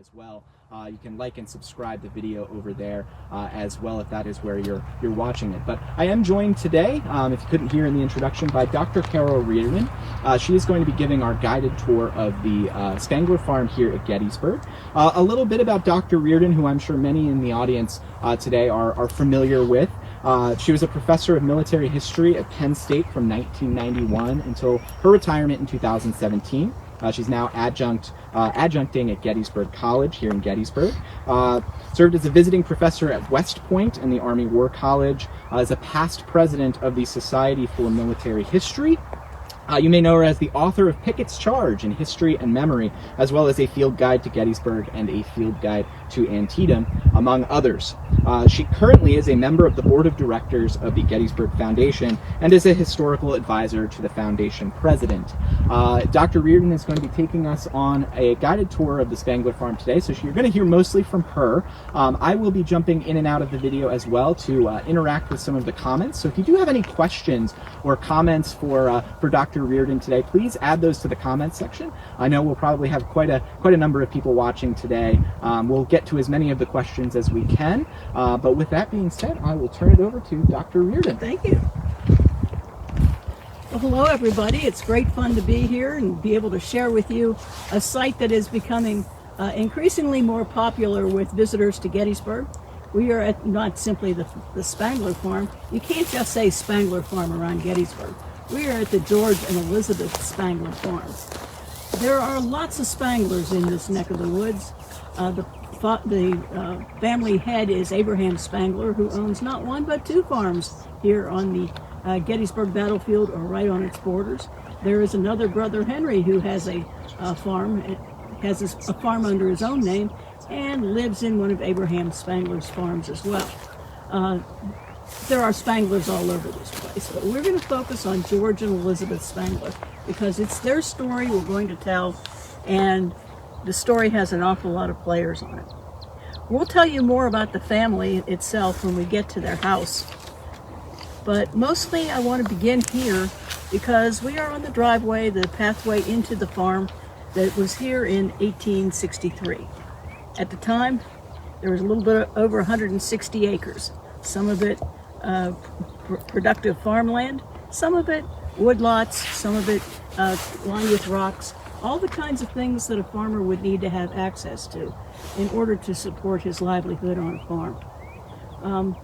as well. You can like and subscribe the video over there as well if that is where you're watching it. But I am joined today, if you couldn't hear in the introduction, by Dr. Carol Reardon. She is going to be giving our guided tour of the Spangler farm here at Gettysburg. A little bit about Dr. Reardon, who I'm sure many in the audience today are familiar with. She was a professor of military history at Penn State from 1991 until her retirement in 2017. She's now adjuncting at Gettysburg College here in Gettysburg. Served as a visiting professor at West Point and the Army War College, as a past president of the Society for Military History. You may know her as the author of Pickett's Charge in History and Memory, as well as a field guide to Gettysburg and a field guide to Antietam, among others. She currently is a member of the board of directors of the Gettysburg Foundation and is a historical advisor to the foundation president. Dr. Reardon is going to be taking us on a guided tour of the Spangler farm today, so you're going to hear mostly from her. I will be jumping in and out of the video as well to interact with some of the comments. So if you do have any questions or comments for Dr. Reardon today, please add those to the comments section. I know we'll probably have quite a number of people watching today. We'll get to as many of the questions as we can. But with that being said, I will turn it over to Dr. Reardon. Thank you. Well, hello everybody. It's great fun to be here and be able to share with you a site that is becoming increasingly more popular with visitors to Gettysburg. We are at not simply the Spangler farm. You can't just say Spangler farm around Gettysburg. We are at the George and Elizabeth Spangler farm. There are lots of Spanglers in this neck of the woods. The family head is Abraham Spangler, who owns not one but two farms here on the Gettysburg battlefield or right on its borders. There is another brother, Henry, who has a farm, has a farm under his own name, and lives in one of Abraham Spangler's farms as well. There are Spanglers all over this place, but we're going to focus on George and Elizabeth Spangler because it's their story we're going to tell, and the story has an awful lot of players on it. We'll tell you more about the family itself when we get to their house, but mostly I want to begin here because we are on the driveway, the pathway into the farm that was here in 1863. At the time, there was a little bit over 160 acres. Some of it productive farmland, some of it woodlots, some of it lined with rocks, all the kinds of things that a farmer would need to have access to in order to support his livelihood on a farm.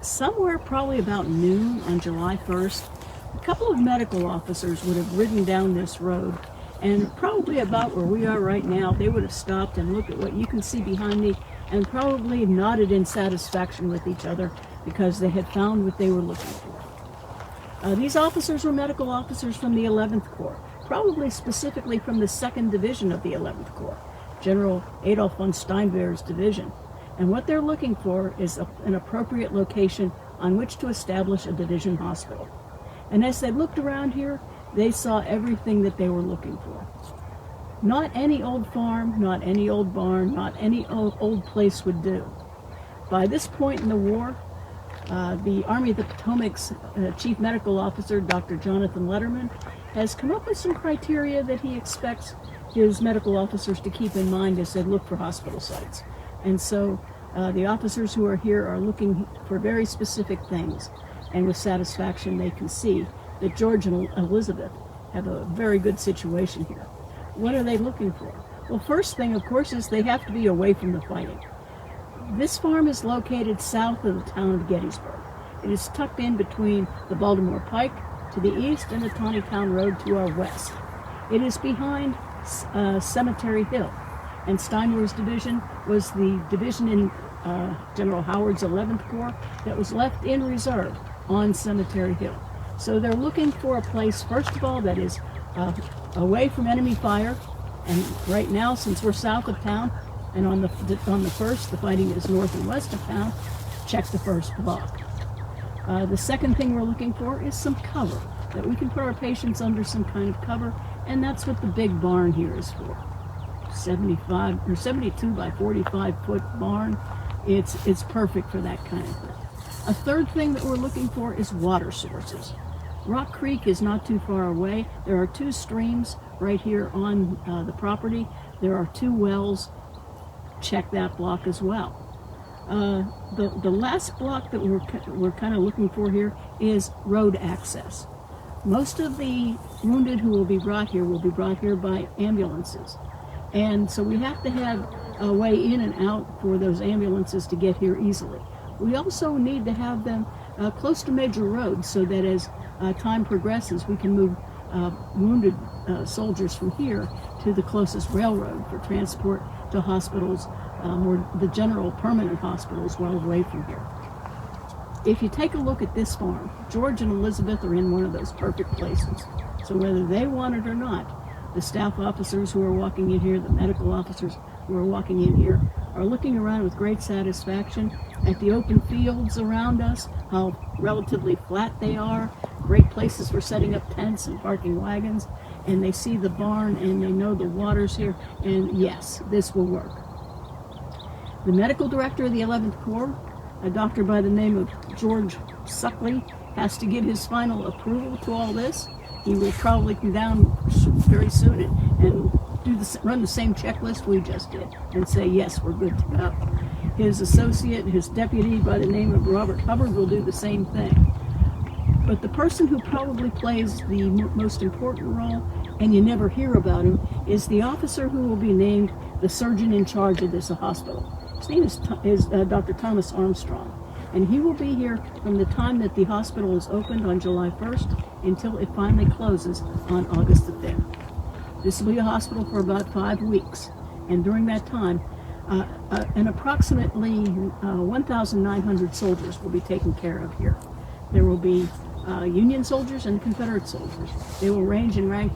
Somewhere probably about noon on July 1st, a couple of medical officers would have ridden down this road, and probably about where we are right now, they would have stopped and looked at what you can see behind me and probably nodded in satisfaction with each other because they had found what they were looking for. These officers were medical officers from the 11th Corps, probably specifically from the 2nd Division of the 11th Corps, General Adolf von Steinwehr's division. And what they're looking for is an appropriate location on which to establish a division hospital. And as they looked around here, they saw everything that they were looking for. Not any old farm, not any old barn, not any old place would do. By this point in the war, the Army of the Potomac's Chief Medical Officer, Dr. Jonathan Letterman, has come up with some criteria that he expects his medical officers to keep in mind as they look for hospital sites. And so the officers who are here are looking for very specific things. And with satisfaction, they can see that George and Elizabeth have a very good situation here. What are they looking for? Well, first thing, of course, is they have to be away from the fighting. This farm is located south of the town of Gettysburg. It is tucked in between the Baltimore Pike to the east and the Taneytown Road to our west. It is behind Cemetery Hill, and Steinwehr's division was the division in General Howard's 11th Corps that was left in reserve on Cemetery Hill. So they're looking for a place, first of all, that is away from enemy fire, and right now, since we're south of town, and on the first, the fighting is north and west of town, check the first block. The second thing we're looking for is some cover, that we can put our patients under some kind of cover, and that's what the big barn here is for. 72 by 45 foot barn. It's perfect for that kind of thing. A third thing that we're looking for is water sources. Rock Creek is not too far away. There are two streams right here on the property. There are two wells. check that block as well. The last block that we're kind of looking for here is road access. Most of the wounded who will be brought here by ambulances. And so we have to have a way in and out for those ambulances to get here easily. We also need to have them close to major roads so that as time progresses, we can move wounded soldiers from here to the closest railroad for transport to hospitals or the general permanent hospitals well away from here. If you take a look at this farm, George and Elizabeth are in one of those perfect places. So whether they want it or not, the staff officers who are walking in here, the medical officers who are walking in here, are looking around with great satisfaction at the open fields around us, how relatively flat they are, great places for setting up tents and parking wagons, and they see the barn and they know the water's here, and yes, this will work. The medical director of the 11th Corps, a doctor by the name of George Suckley, has to give his final approval to all this. He will probably come down very soon and run the same checklist we just did and say, yes, we're good to go. His associate, his deputy by the name of Robert Hubbard, will do the same thing. But the person who probably plays the most important role, and you never hear about him, is the officer who will be named the surgeon in charge of this hospital. His name is Dr. Thomas Armstrong, and he will be here from the time that the hospital is opened on July 1st until it finally closes on August the 5th. This will be a hospital for about 5 weeks, and during that time, an approximately 1,900 soldiers will be taken care of here. There will be Union soldiers and Confederate soldiers. They will range in rank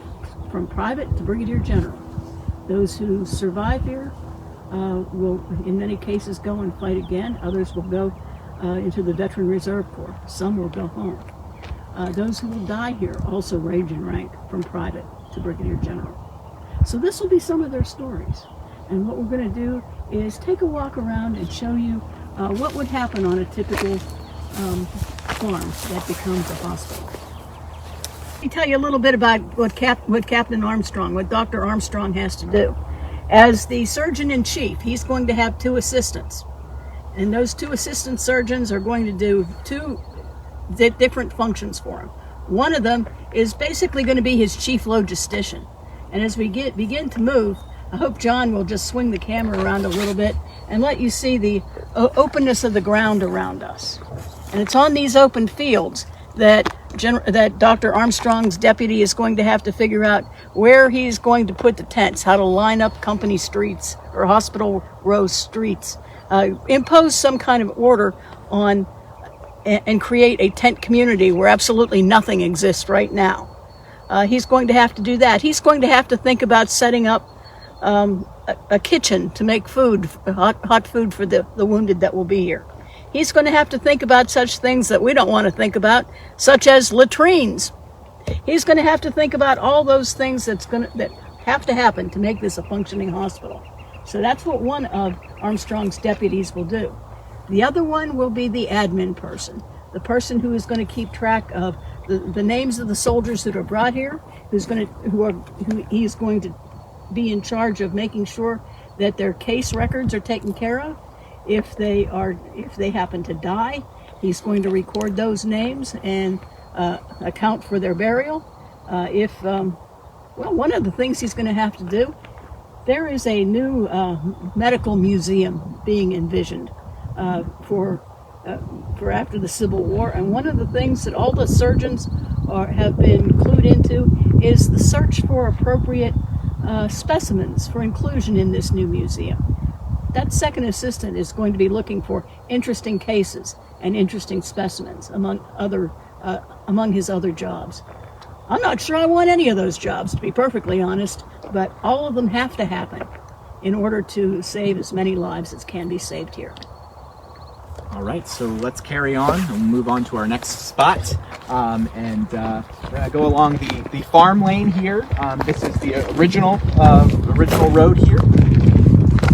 from private to brigadier general. Those who survive here will, in many cases, go and fight again. Others will go into the Veteran Reserve Corps. Some will go home. Those who will die here also range in rank from private to brigadier general. So this will be some of their stories. And what we're going to do is take a walk around and show you what would happen on a typical farm that becomes a hospital. Let me tell you a little bit about what Captain Armstrong, what Dr. Armstrong has to do. As the surgeon-in-chief, he's going to have 2 assistants. And those 2 assistant surgeons are going to do 2 different functions for him. One of them is basically going to be his chief logistician. And as we begin to move, I hope John will just swing the camera around a little bit and let you see the openness of the ground around us. And it's on these open fields that Dr. Armstrong's deputy is going to have to figure out where he's going to put the tents, how to line up company streets or hospital row streets, impose some kind of order on and create a tent community where absolutely nothing exists right now. He's going to have to do that. He's going to have to think about setting up a kitchen to make food, hot food for the wounded that will be here. He's going to have to think about such things that we don't want to think about, such as latrines. He's going to have to think about all those things that have to happen to make this a functioning hospital. So that's what one of Armstrong's deputies will do. The other one will be the admin person, the person who is going to keep track of the names of the soldiers that are brought here, who he's going to be in charge of making sure that their case records are taken care of. If they happen to die, he's going to record those names and account for their burial. One of the things he's going to have to do, there is a new medical museum being envisioned for after the Civil War, and one of the things that all the surgeons have been clued into is the search for appropriate specimens for inclusion in this new museum. That second assistant is going to be looking for interesting cases and interesting specimens among his other jobs. I'm not sure I want any of those jobs, to be perfectly honest, but all of them have to happen in order to save as many lives as can be saved here. All right, so let's carry on and move on to our next spot. We're going to go along the farm lane here. This is the original road here.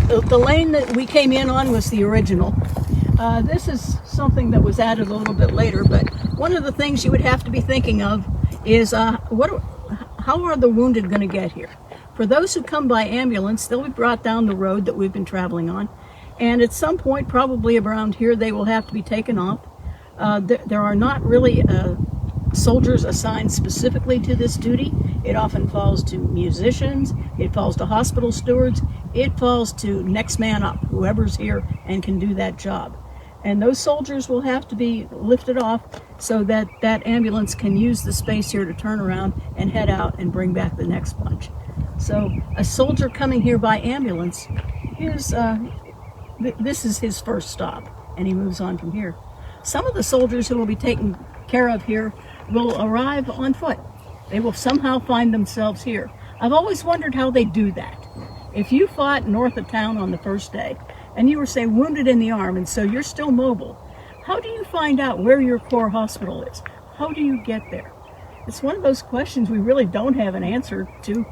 The lane that we came in on was the original. This is something that was added a little bit later, but one of the things you would have to be thinking of is how are the wounded going to get here? For those who come by ambulance, they'll be brought down the road that we've been traveling on, and at some point, probably around here, they will have to be taken off. There are not really soldiers assigned specifically to this duty. It often falls to musicians, it falls to hospital stewards, it falls to next man up, whoever's here and can do that job. And those soldiers will have to be lifted off so that that ambulance can use the space here to turn around and head out and bring back the next bunch. So a soldier coming here by ambulance, this is his first stop, and he moves on from here. Some of the soldiers who will be taken care of here will arrive on foot. They will somehow find themselves here. I've always wondered how they do that. If you fought north of town on the first day, and you were, say, wounded in the arm, and so you're still mobile, how do you find out where your Corps hospital is? How do you get there? It's one of those questions we really don't have an answer to.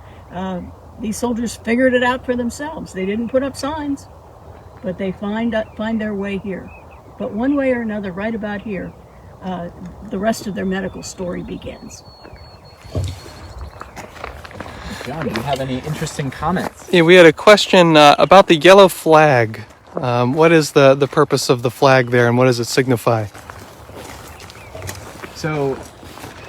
These soldiers figured it out for themselves. They didn't put up signs, but they find their way here. But one way or another, right about here, the rest of their medical story begins. John, do you have any interesting comments? Yeah, we had a question about the yellow flag. What is the purpose of the flag there, and what does it signify? So,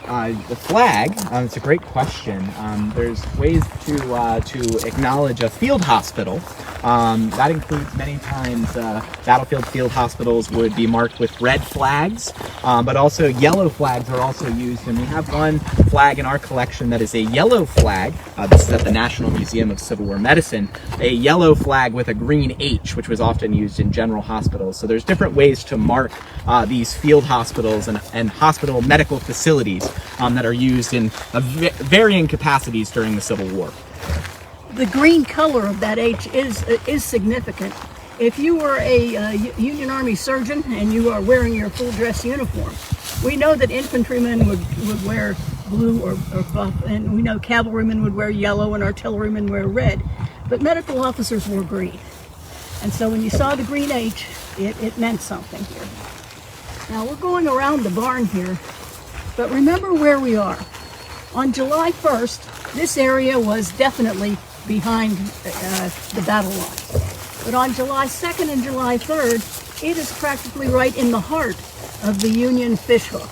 the flag, it's a great question. There's ways to acknowledge a field hospital. That includes many times battlefield field hospitals would be marked with red flags, but also yellow flags are also used. And we have one flag in our collection that is a yellow flag. This is at the National Museum of Civil War Medicine. A yellow flag with a green H, which was often used in general hospitals. So there's different ways to mark these field hospitals and hospital medical facilities that are used in varying capacities during the Civil War. The green color of that H is significant. If you were a Union Army surgeon and you are wearing your full dress uniform, we know that infantrymen would wear blue or buff, and we know cavalrymen would wear yellow and artillerymen wear red, but medical officers wore green. And so when you saw the green H, it meant something here. Now we're going around the barn here, but remember where we are. On July 1st, this area was definitely behind the battle lines. But on July 2nd and July 3rd, it is practically right in the heart of the Union fishhook.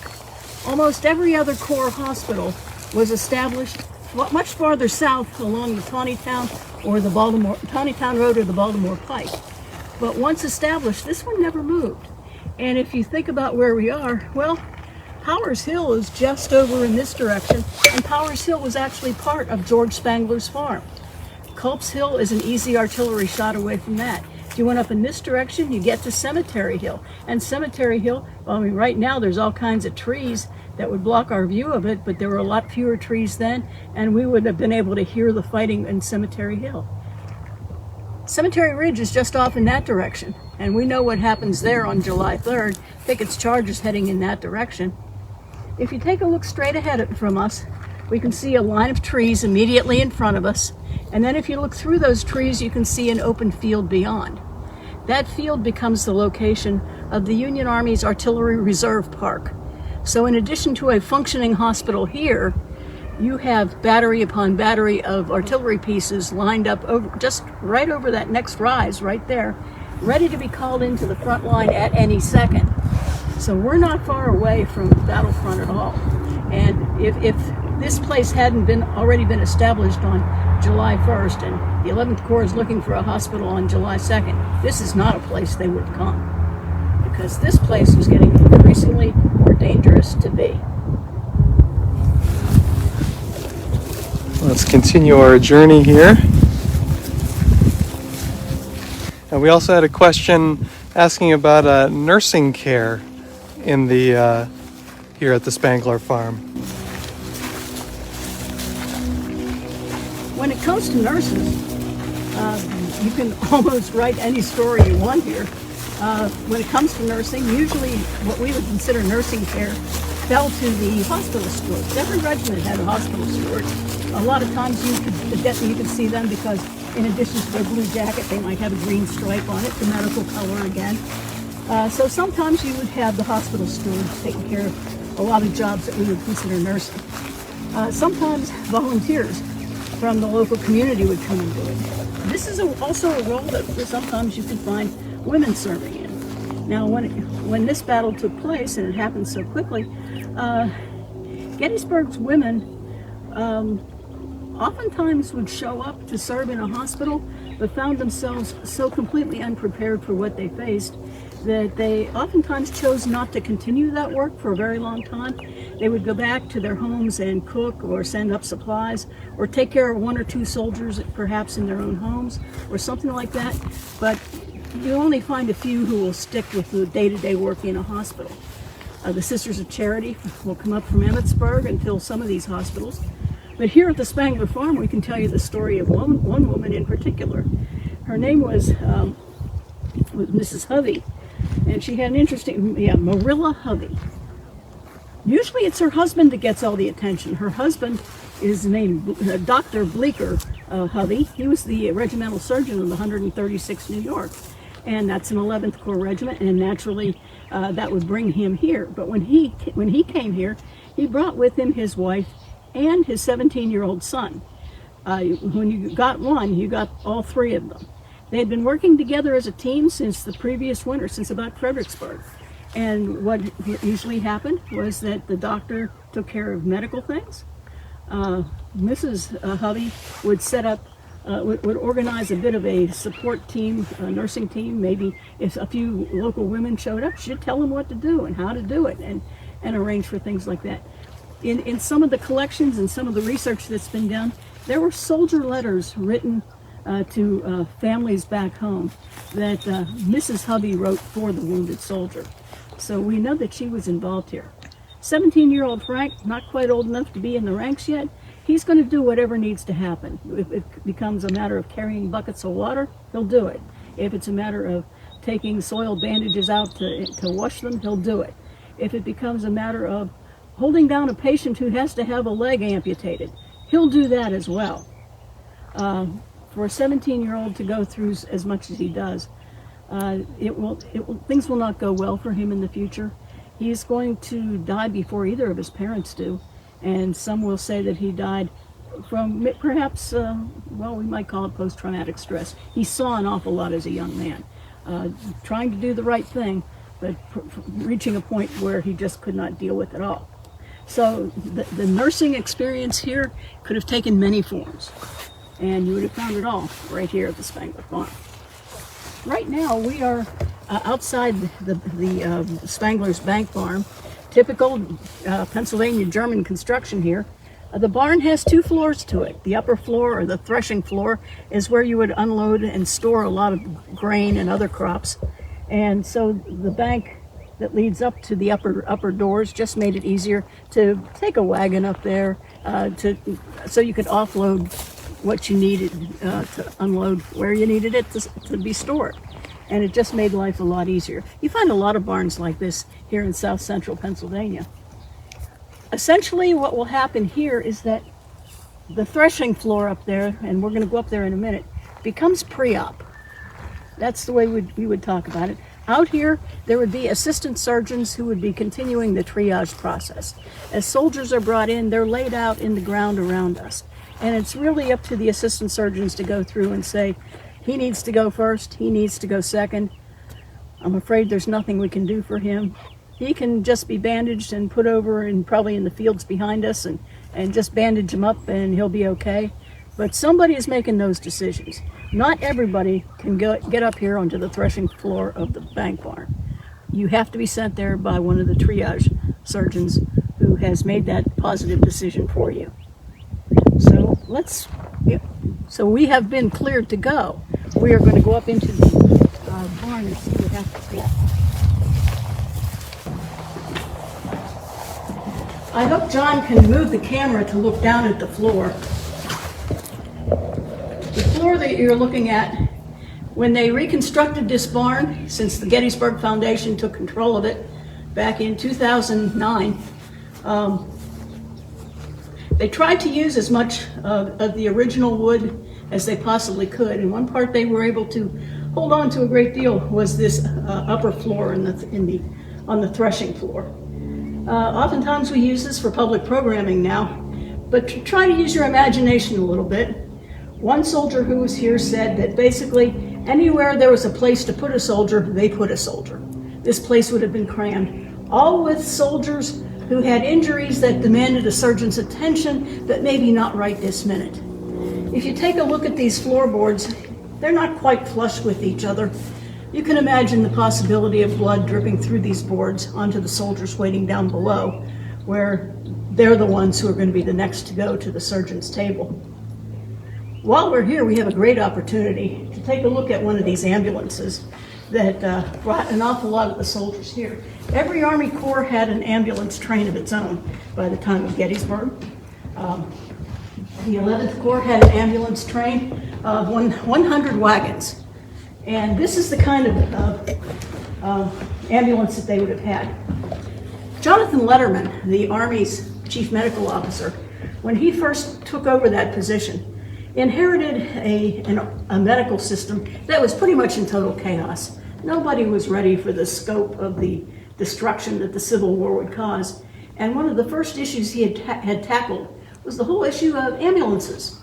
Almost every other Corps hospital was established much farther south along the Taneytown or the Taneytown Road or the Baltimore Pike. But once established, this one never moved. And if you think about where we are, well, Powers Hill is just over in this direction, and Powers Hill was actually part of George Spangler's farm. Culp's Hill is an easy artillery shot away from that. If you went up in this direction, you get to Cemetery Hill. And Cemetery Hill, well, I mean, right now there's all kinds of trees that would block our view of it, but there were a lot fewer trees then, and we would have been able to hear the fighting in Cemetery Hill. Cemetery Ridge is just off in that direction, and we know what happens there on July 3rd. Pickett's charge is heading in that direction. If you take a look straight ahead from us, we can see a line of trees immediately in front of us, and then if you look through those trees, you can see an open field beyond. That field becomes the location of the Union Army's Artillery Reserve Park. So in addition to a functioning hospital here, you have battery upon battery of artillery pieces lined up just right over that next rise right there, ready to be called into the front line at any second. So we're not far away from the battlefront at all. And if this place hadn't already been established on July 1st and the 11th Corps is looking for a hospital on July 2nd, this is not a place they would have come, because this place was getting increasingly more dangerous to be. Let's continue our journey here. And we also had a question asking about nursing care in the here at the Spangler farm. When it comes to nurses, you can almost write any story you want here. When it comes to nursing, usually what we would consider nursing care fell to the hospital stewards. Every regiment had a hospital steward. A lot of times you could see them because in addition to their blue jacket, they might have a green stripe on it, the medical color again. So sometimes you would have the hospital steward taking care of a lot of jobs that we would consider nursing. Sometimes volunteers from the local community would come and do it. This is also a role that sometimes you can find women serving in. Now, when this battle took place, and it happened so quickly, Gettysburg's women oftentimes would show up to serve in a hospital, but found themselves so completely unprepared for what they faced that they oftentimes chose not to continue that work for a very long time. They would go back to their homes and cook or send up supplies or take care of one or two soldiers perhaps in their own homes or something like that. But you only find a few who will stick with the day-to-day work in a hospital. The Sisters of Charity will come up from Emmitsburg and fill some of these hospitals. But here at the Spangler farm, we can tell you the story of one woman in particular. Her name was Mrs. Hovey, and she had an interesting, Marilla Hovey. Usually it's her husband that gets all the attention. Her husband is named Dr. Bleecker Hovey. He was the regimental surgeon of the 136th New York, and that's an 11th Corps regiment, and naturally that would bring him here. But when he came here, he brought with him his wife and his 17-year-old son. When you got one, you got all three of them. They had been working together as a team since the previous winter, since about Fredericksburg. And what usually happened was that the doctor took care of medical things. Mrs. Hovey would set up, would organize a bit of a support team, a nursing team. Maybe if a few local women showed up, she'd tell them what to do and how to do it and arrange for things like that. In some of the collections and some of the research that's been done, there were soldier letters written to families back home that Mrs. Hovey wrote for the wounded soldier. So we know that she was involved here. 17-year-old Frank, not quite old enough to be in the ranks yet, he's going to do whatever needs to happen. If it becomes a matter of carrying buckets of water, he'll do it. If it's a matter of taking soiled bandages out to wash them, he'll do it. If it becomes a matter of holding down a patient who has to have a leg amputated, he'll do that as well. For a 17-year-old to go through as much as he does, things will not go well for him in the future. He's going to die before either of his parents do, and some will say that he died from perhaps, we might call it post-traumatic stress. He saw an awful lot as a young man, trying to do the right thing, but reaching a point where he just could not deal with it all. So the nursing experience here could have taken many forms, and you would have found it all right here at the Spangler farm. Right now we are outside the Spangler's bank farm, typical Pennsylvania German construction here. The barn has two floors to it. The upper floor, or the threshing floor, is where you would unload and store a lot of grain and other crops. And so the bank that leads up to the upper doors just made it easier to take a wagon up there so you could offload what you needed to unload where you needed it to be stored. And it just made life a lot easier. You find a lot of barns like this here in south central Pennsylvania. Essentially what will happen here is that the threshing floor up there, and we're going to go up there in a minute, becomes pre-op. That's the way we would talk about it. Out here, there would be assistant surgeons who would be continuing the triage process. As soldiers are brought in, they're laid out in the ground around us. And it's really up to the assistant surgeons to go through and say, he needs to go first, he needs to go second. I'm afraid there's nothing we can do for him. He can just be bandaged and put over and probably in the fields behind us and just bandage him up and he'll be okay. But somebody is making those decisions. Not everybody can get up here onto the threshing floor of the bank barn. You have to be sent there by one of the triage surgeons who has made that positive decision for you. So we have been cleared to go. We are going to go up into the barn and see what happens. I hope John can move the camera to look down at the floor. The floor that you're looking at, when they reconstructed this barn, since the Gettysburg Foundation took control of it back in 2009, they tried to use as much of the original wood as they possibly could. And one part they were able to hold on to a great deal was this upper floor on the threshing floor. Oftentimes we use this for public programming now, But to try to use your imagination a little bit, one soldier who was here said that basically anywhere there was a place to put a soldier, they put a soldier. This place would have been crammed, all with soldiers who had injuries that demanded a surgeon's attention, but maybe not right this minute. If you take a look at these floorboards, they're not quite flush with each other. You can imagine the possibility of blood dripping through these boards onto the soldiers waiting down below, where they're the ones who are going to be the next to go to the surgeon's table. While we're here, we have a great opportunity to take a look at one of these ambulances that brought an awful lot of the soldiers here. Every Army Corps had an ambulance train of its own by the time of Gettysburg. The 11th Corps had an ambulance train of 100 wagons. And this is the kind of ambulance that they would have had. Jonathan Letterman, the Army's chief medical officer, when he first took over that position, inherited a medical system that was pretty much in total chaos. Nobody was ready for the scope of the destruction that the Civil War would cause. And one of the first issues he had tackled was the whole issue of ambulances.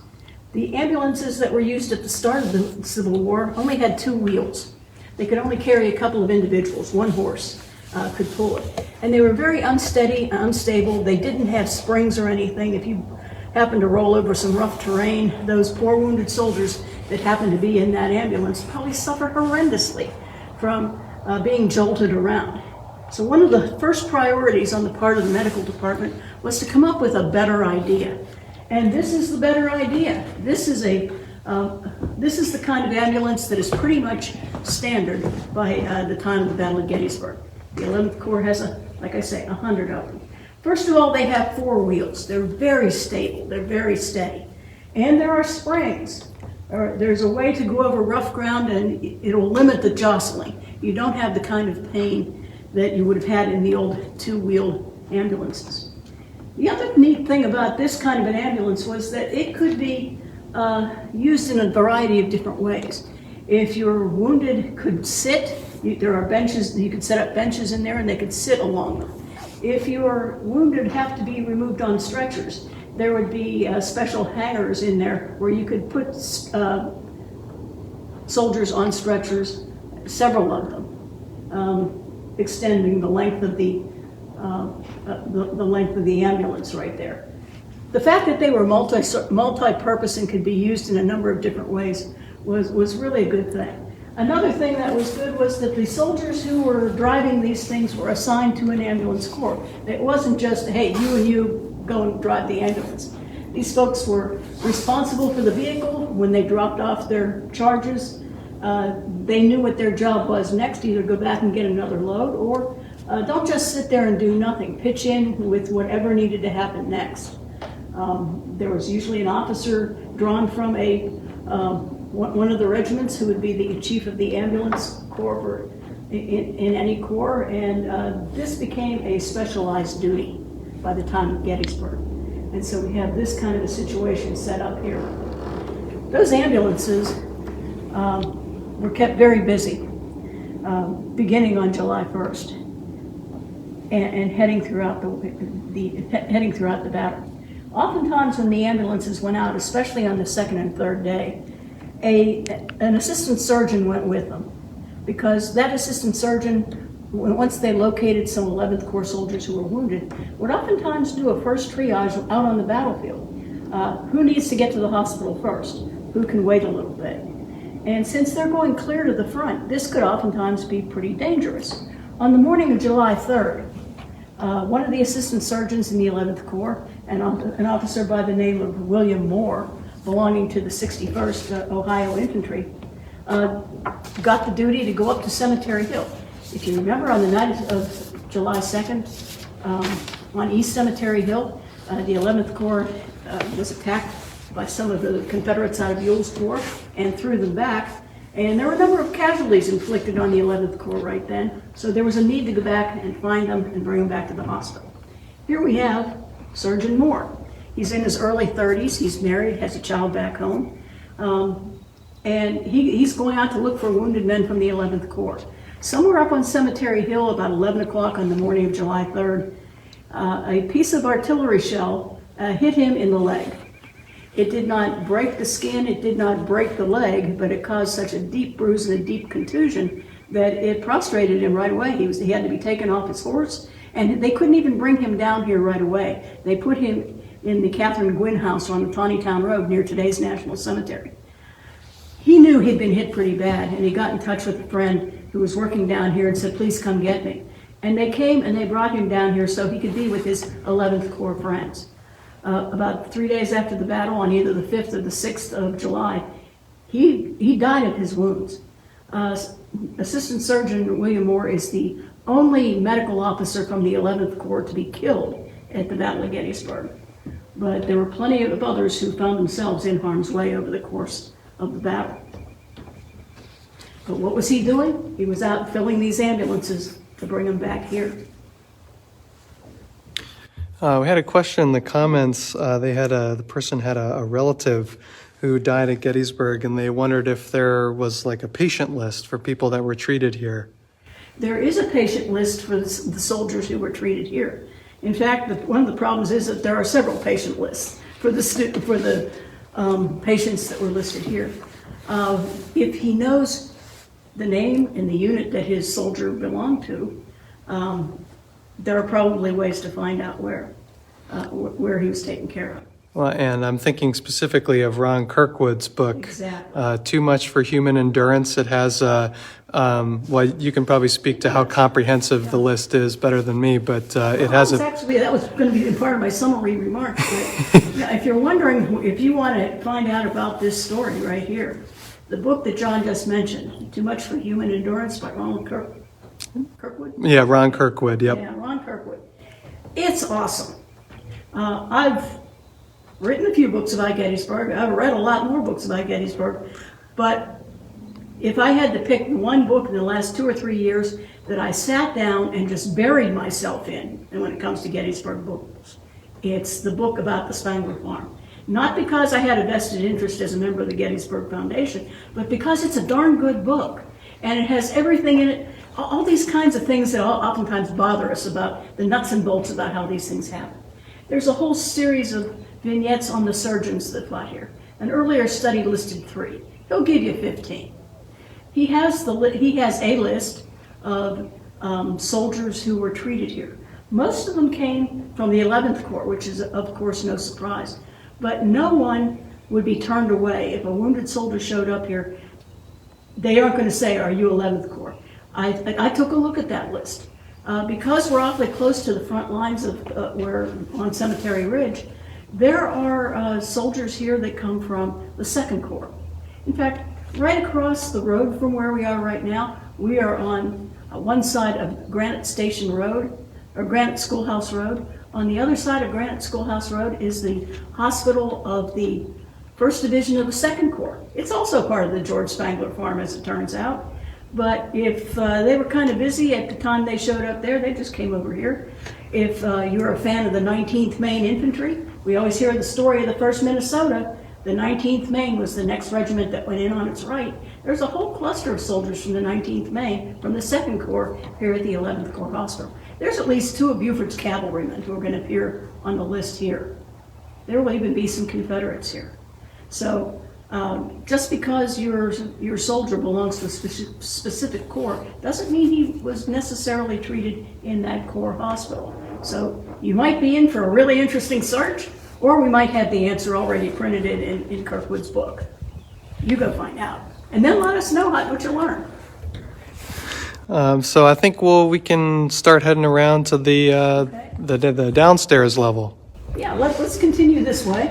The ambulances that were used at the start of the Civil War only had 2 wheels. They could only carry a couple of individuals. 1 horse could pull it. And they were very unsteady, unstable. They didn't have springs or anything. If you happened to roll over some rough terrain, those poor wounded soldiers that happened to be in that ambulance probably suffered horrendously from being jolted around. So one of the first priorities on the part of the medical department was to come up with a better idea. And this is the better idea. This is the kind of ambulance that is pretty much standard by the time of the Battle of Gettysburg. The 11th Corps has, like I say, 100 of them. First of all, they have 4 wheels. They're very stable. They're very steady. And there are springs. There's a way to go over rough ground, and it'll limit the jostling. You don't have the kind of pain that you would have had in the old 2-wheeled ambulances. The other neat thing about this kind of an ambulance was that it could be used in a variety of different ways. If your wounded could sit, there are benches, you could set up benches in there and they could sit along them. If your wounded have to be removed on stretchers, there would be special hangers in there where you could put soldiers on stretchers, several of them, extending the length of the length of the ambulance right there. The fact that they were multi-purpose and could be used in a number of different ways was really a good thing. Another thing that was good was that the soldiers who were driving these things were assigned to an ambulance corps. It wasn't just, hey, you and you go and drive the ambulance. These folks were responsible for the vehicle. When they dropped off their charges, they knew what their job was next, either go back and get another load, or don't just sit there and do nothing. Pitch in with whatever needed to happen next. There was usually an officer drawn from one of the regiments who would be the chief of the ambulance corps in any corps, and this became a specialized duty by the time of Gettysburg. And so we have this kind of a situation set up here. Those ambulances were kept very busy beginning on July 1st and heading throughout the battle. Oftentimes when the ambulances went out, especially on the 2nd and 3rd day, an assistant surgeon went with them, because that assistant surgeon, once they located some 11th Corps soldiers who were wounded, would oftentimes do a first triage out on the battlefield. Who needs to get to the hospital first? Who can wait a little bit? And since they're going clear to the front, this could oftentimes be pretty dangerous. On the morning of July 3rd, one of the assistant surgeons in the 11th Corps, an officer by the name of William Moore, belonging to the 61st Ohio Infantry, got the duty to go up to Cemetery Hill. If you remember, on the night of July 2nd, on East Cemetery Hill, the 11th Corps was attacked by some of the Confederates out of Ewell's Corps and threw them back. And there were a number of casualties inflicted on the 11th Corps right then, so there was a need to go back and find them and bring them back to the hospital. Here we have Surgeon Moore. He's in his early 30s, he's married, has a child back home, and he's going out to look for wounded men from the 11th Corps. Somewhere up on Cemetery Hill, about 11 o'clock on the morning of July 3rd, a piece of artillery shell hit him in the leg. It did not break the skin, it did not break the leg, but it caused such a deep bruise and a deep contusion that it prostrated him right away. He had to be taken off his horse, and they couldn't even bring him down here right away. They put him in the Catherine Gwynn house on the Taneytown Road near today's National Cemetery. He knew he'd been hit pretty bad, and he got in touch with a friend who was working down here and said, please come get me. And they came and they brought him down here so he could be with his 11th Corps friends. About 3 days after the battle, on either the 5th or the 6th of July, he died of his wounds. Assistant Surgeon William Moore is the only medical officer from the 11th Corps to be killed at the Battle of Gettysburg. But there were plenty of others who found themselves in harm's way over the course of the battle. But what was he doing? He was out filling these ambulances to bring them back here. We had a question in the comments. The person had a relative who died at Gettysburg, and they wondered if there was like a patient list for people that were treated here. There is a patient list for the soldiers who were treated here. In fact, one of the problems is that there are several patient lists for the patients that were listed here. If he knows the name and the unit that his soldier belonged to, there are probably ways to find out where he was taken care of. Well, and I'm thinking specifically of Ron Kirkwood's book, Exactly. Too Much for Human Endurance. It has, well, you can probably speak to how comprehensive the list is better than me, but it has that was going to be part of my summary remarks. But, if you're wondering, if you want to find out about this story right here, the book that John just mentioned, Too Much for Human Endurance by Ron Kirkwood? Yeah, Ron Kirkwood, yep. Yeah, Ron Kirkwood. It's awesome. I've written a few books about Gettysburg. I've read a lot more books about Gettysburg. But if I had to pick one book in the last 2 or 3 years that I sat down and just buried myself in, and when it comes to Gettysburg books, it's the book about the Spangler farm. Not because I had a vested interest as a member of the Gettysburg Foundation, but because it's a darn good book. And it has everything in it, all these kinds of things that oftentimes bother us about the nuts and bolts about how these things happen. There's a whole series of vignettes on the surgeons that fought here. An earlier study listed 3. He'll give you 15. He has a list of soldiers who were treated here. Most of them came from the 11th Corps, which is, of course, no surprise. But no one would be turned away. If a wounded soldier showed up here, they aren't going to say, are you 11th Corps? I took a look at that list. Because we're awfully close to the front lines of we're on Cemetery Ridge, there are soldiers here that come from the 2nd Corps. In fact, right across the road from where we are right now, we are on one side of Granite Station Road, or Granite Schoolhouse Road. On the other side of Granite Schoolhouse Road is the hospital of the 1st Division of the 2nd Corps. It's also part of the George Spangler farm, as it turns out. But if they were kind of busy at the time they showed up there, they just came over here. If you're a fan of the 19th Maine Infantry, we always hear the story of the 1st Minnesota. The 19th Maine was the next regiment that went in on its right. There's a whole cluster of soldiers from the 19th Maine, from the 2nd Corps, here at the 11th Corps Hospital. There's at least 2 of Buford's cavalrymen who are going to appear on the list here. There will even be some Confederates here. So just because your soldier belongs to a specific corps doesn't mean he was necessarily treated in that corps hospital. So you might be in for a really interesting search, or we might have the answer already printed in Kirkwood's book. You go find out. And then let us know what you learn. So I think we can start heading around to the downstairs level. Yeah, let's continue this way.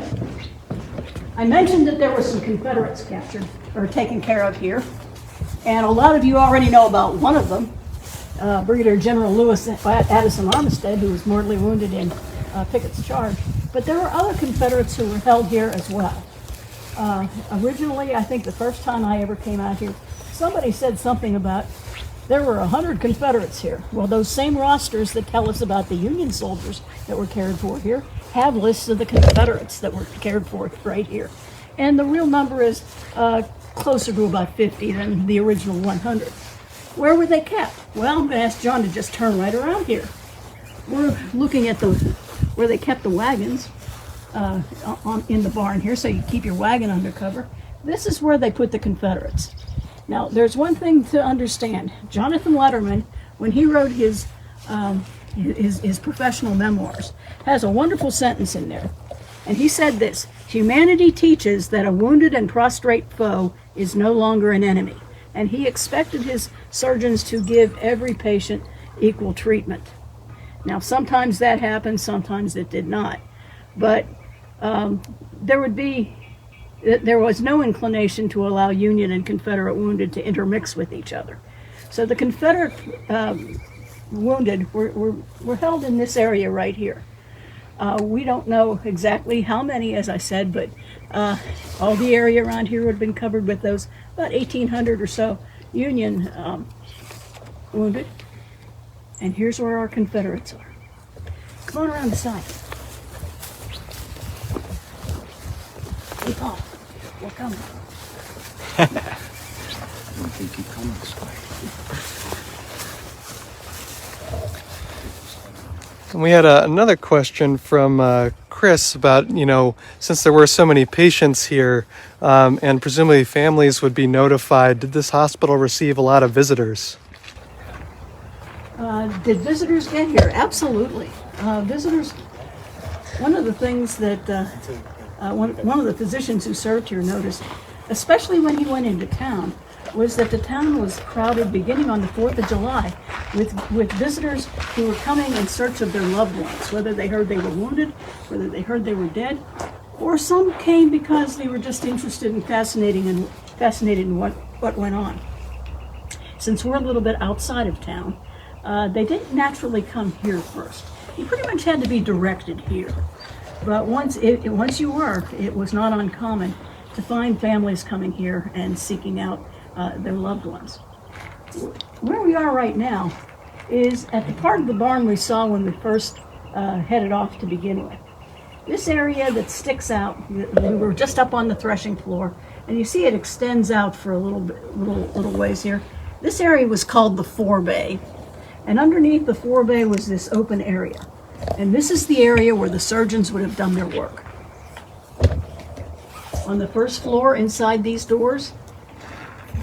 I mentioned that there were some Confederates captured or taken care of here, and a lot of you already know about one of them, Brigadier General Lewis Addison Armistead, who was mortally wounded in Pickett's charge. But there were other Confederates who were held here as well. Originally, I think the first time I ever came out here, somebody said something about there were 100 Confederates here. Well, those same rosters that tell us about the Union soldiers that were cared for here have lists of the Confederates that were cared for right here. And the real number is closer to about 50 than the original 100. Where were they kept? Well, I'm going to ask John to just turn right around here. We're looking at where they kept the wagons. in the barn here, so you keep your wagon under cover. This is where they put the Confederates. Now, there's one thing to understand. Jonathan Letterman, when he wrote his professional memoirs, has a wonderful sentence in there. And he said this: humanity teaches that a wounded and prostrate foe is no longer an enemy. And he expected his surgeons to give every patient equal treatment. Now, sometimes that happened, sometimes it did not. But there was no inclination to allow Union and Confederate wounded to intermix with each other. So the Confederate wounded were held in this area right here. We don't know exactly how many, as I said, but all the area around here would have been covered with those about 1,800 or so Union wounded. And here's where our Confederates are. Come on around the side. Hey, Paul, we're coming. I don't think you come this way. And we had another question from Chris about, since there were so many patients here and presumably families would be notified, did this hospital receive a lot of visitors? Did visitors get here? Absolutely. Visitors, one of the things that one of the physicians who served here noticed, especially when he went into town, was that the town was crowded beginning on the 4th of July with visitors who were coming in search of their loved ones, whether they heard they were wounded, whether they heard they were dead, or some came because they were just interested and fascinated in what went on. Since we're a little bit outside of town, they didn't naturally come here first. You pretty much had to be directed here. But once you were, it was not uncommon to find families coming here and seeking out their loved ones. Where we are right now is at the part of the barn we saw when we first headed off to begin with. This area that sticks out, we were just up on the threshing floor, and you see it extends out for a little ways here. This area was called the forebay, and underneath the forebay was this open area. And this is the area where the surgeons would have done their work. On the first floor, inside these doors,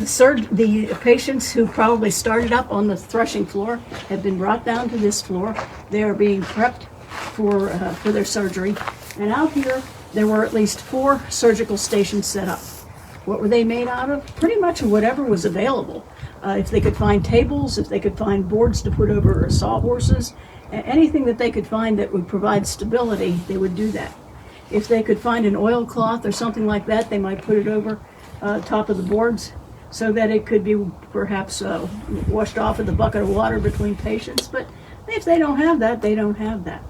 the patients who probably started up on the threshing floor have been brought down to this floor. They are being prepped for their surgery. And out here, there were at least 4 surgical stations set up. What were they made out of? Pretty much whatever was available. If they could find tables, if they could find boards to put over sawhorses, anything that they could find that would provide stability, they would do that. If they could find an oilcloth or something like that, they might put it over top of the boards so that it could be perhaps washed off with a bucket of water between patients. But if they don't have that, they don't have that.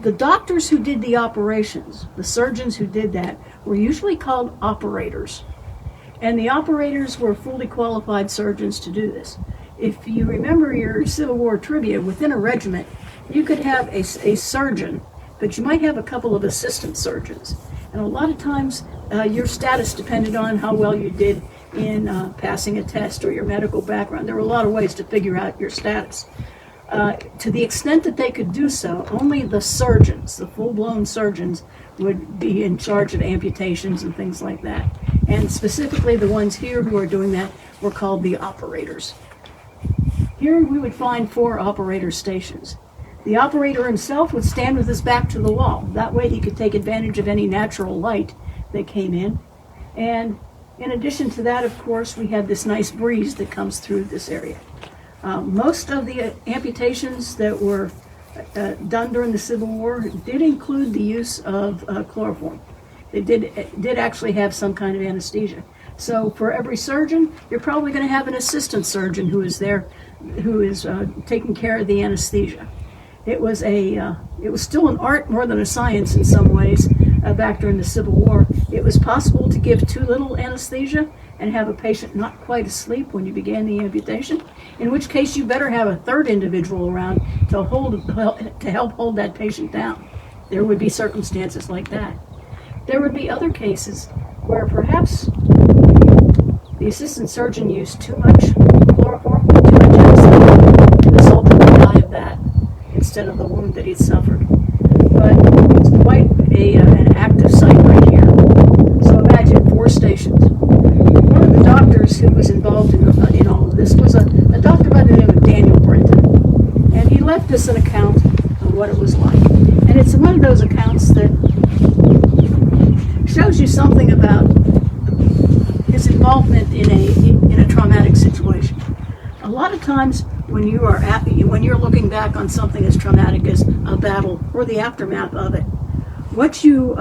The doctors who did the operations, the surgeons who did that, were usually called operators. And the operators were fully qualified surgeons to do this. If you remember your Civil War trivia, within a regiment, you could have a surgeon, but you might have a couple of assistant surgeons. And a lot of times, your status depended on how well you did in passing a test or your medical background. There were a lot of ways to figure out your status. To the extent that they could do so, only the surgeons, the full-blown surgeons, would be in charge of amputations and things like that. And specifically the ones here who are doing that were called the operators. Here we would find 4 operator stations. The operator himself would stand with his back to the wall. That way he could take advantage of any natural light that came in. And in addition to that, of course, we had this nice breeze that comes through this area. Most of the amputations that were done during the Civil War did include the use of chloroform. They did actually have some kind of anesthesia. So for every surgeon, you're probably going to have an assistant surgeon who is there, who is taking care of the anesthesia. It was still an art more than a science in some ways back during the Civil War. It was possible to give too little anesthesia and have a patient not quite asleep when you began the amputation, in which case you better have a third individual around to help hold that patient down. There would be circumstances like that. There would be other cases where perhaps the assistant surgeon used too much chloroform, too much anesthesia, and the soldier would die of that instead of the wound that he'd suffered. but it's quite an active site right here. So imagine 4 stations. One of the doctors who was involved in all of this was a doctor by the name of Daniel Brenton, and he left us an account of what it was like. And it's one of those accounts that shows you something about his involvement in a traumatic situation. A lot of times when you're looking back on something as traumatic as a battle or the aftermath of it, what you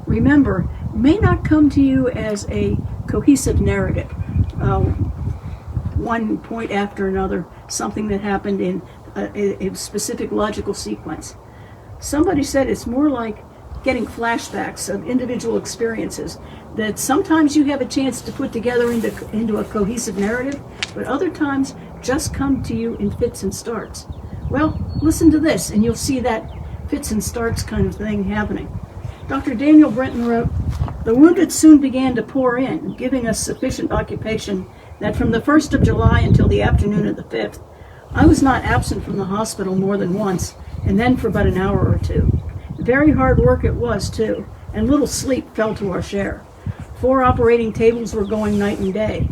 remember may not come to you as a cohesive narrative, one point after another, something that happened in a specific logical sequence. Somebody said it's more like getting flashbacks of individual experiences that sometimes you have a chance to put together into a cohesive narrative, but other times just come to you in fits and starts. Well, listen to this and you'll see that fits and starts kind of thing happening. Dr. Daniel Brenton wrote, "The wounded soon began to pour in, giving us sufficient occupation that from the 1st of July until the afternoon of the 5th, I was not absent from the hospital more than once, and then for but an hour or two. Very hard work it was, too, and little sleep fell to our share. 4 operating tables were going night and day.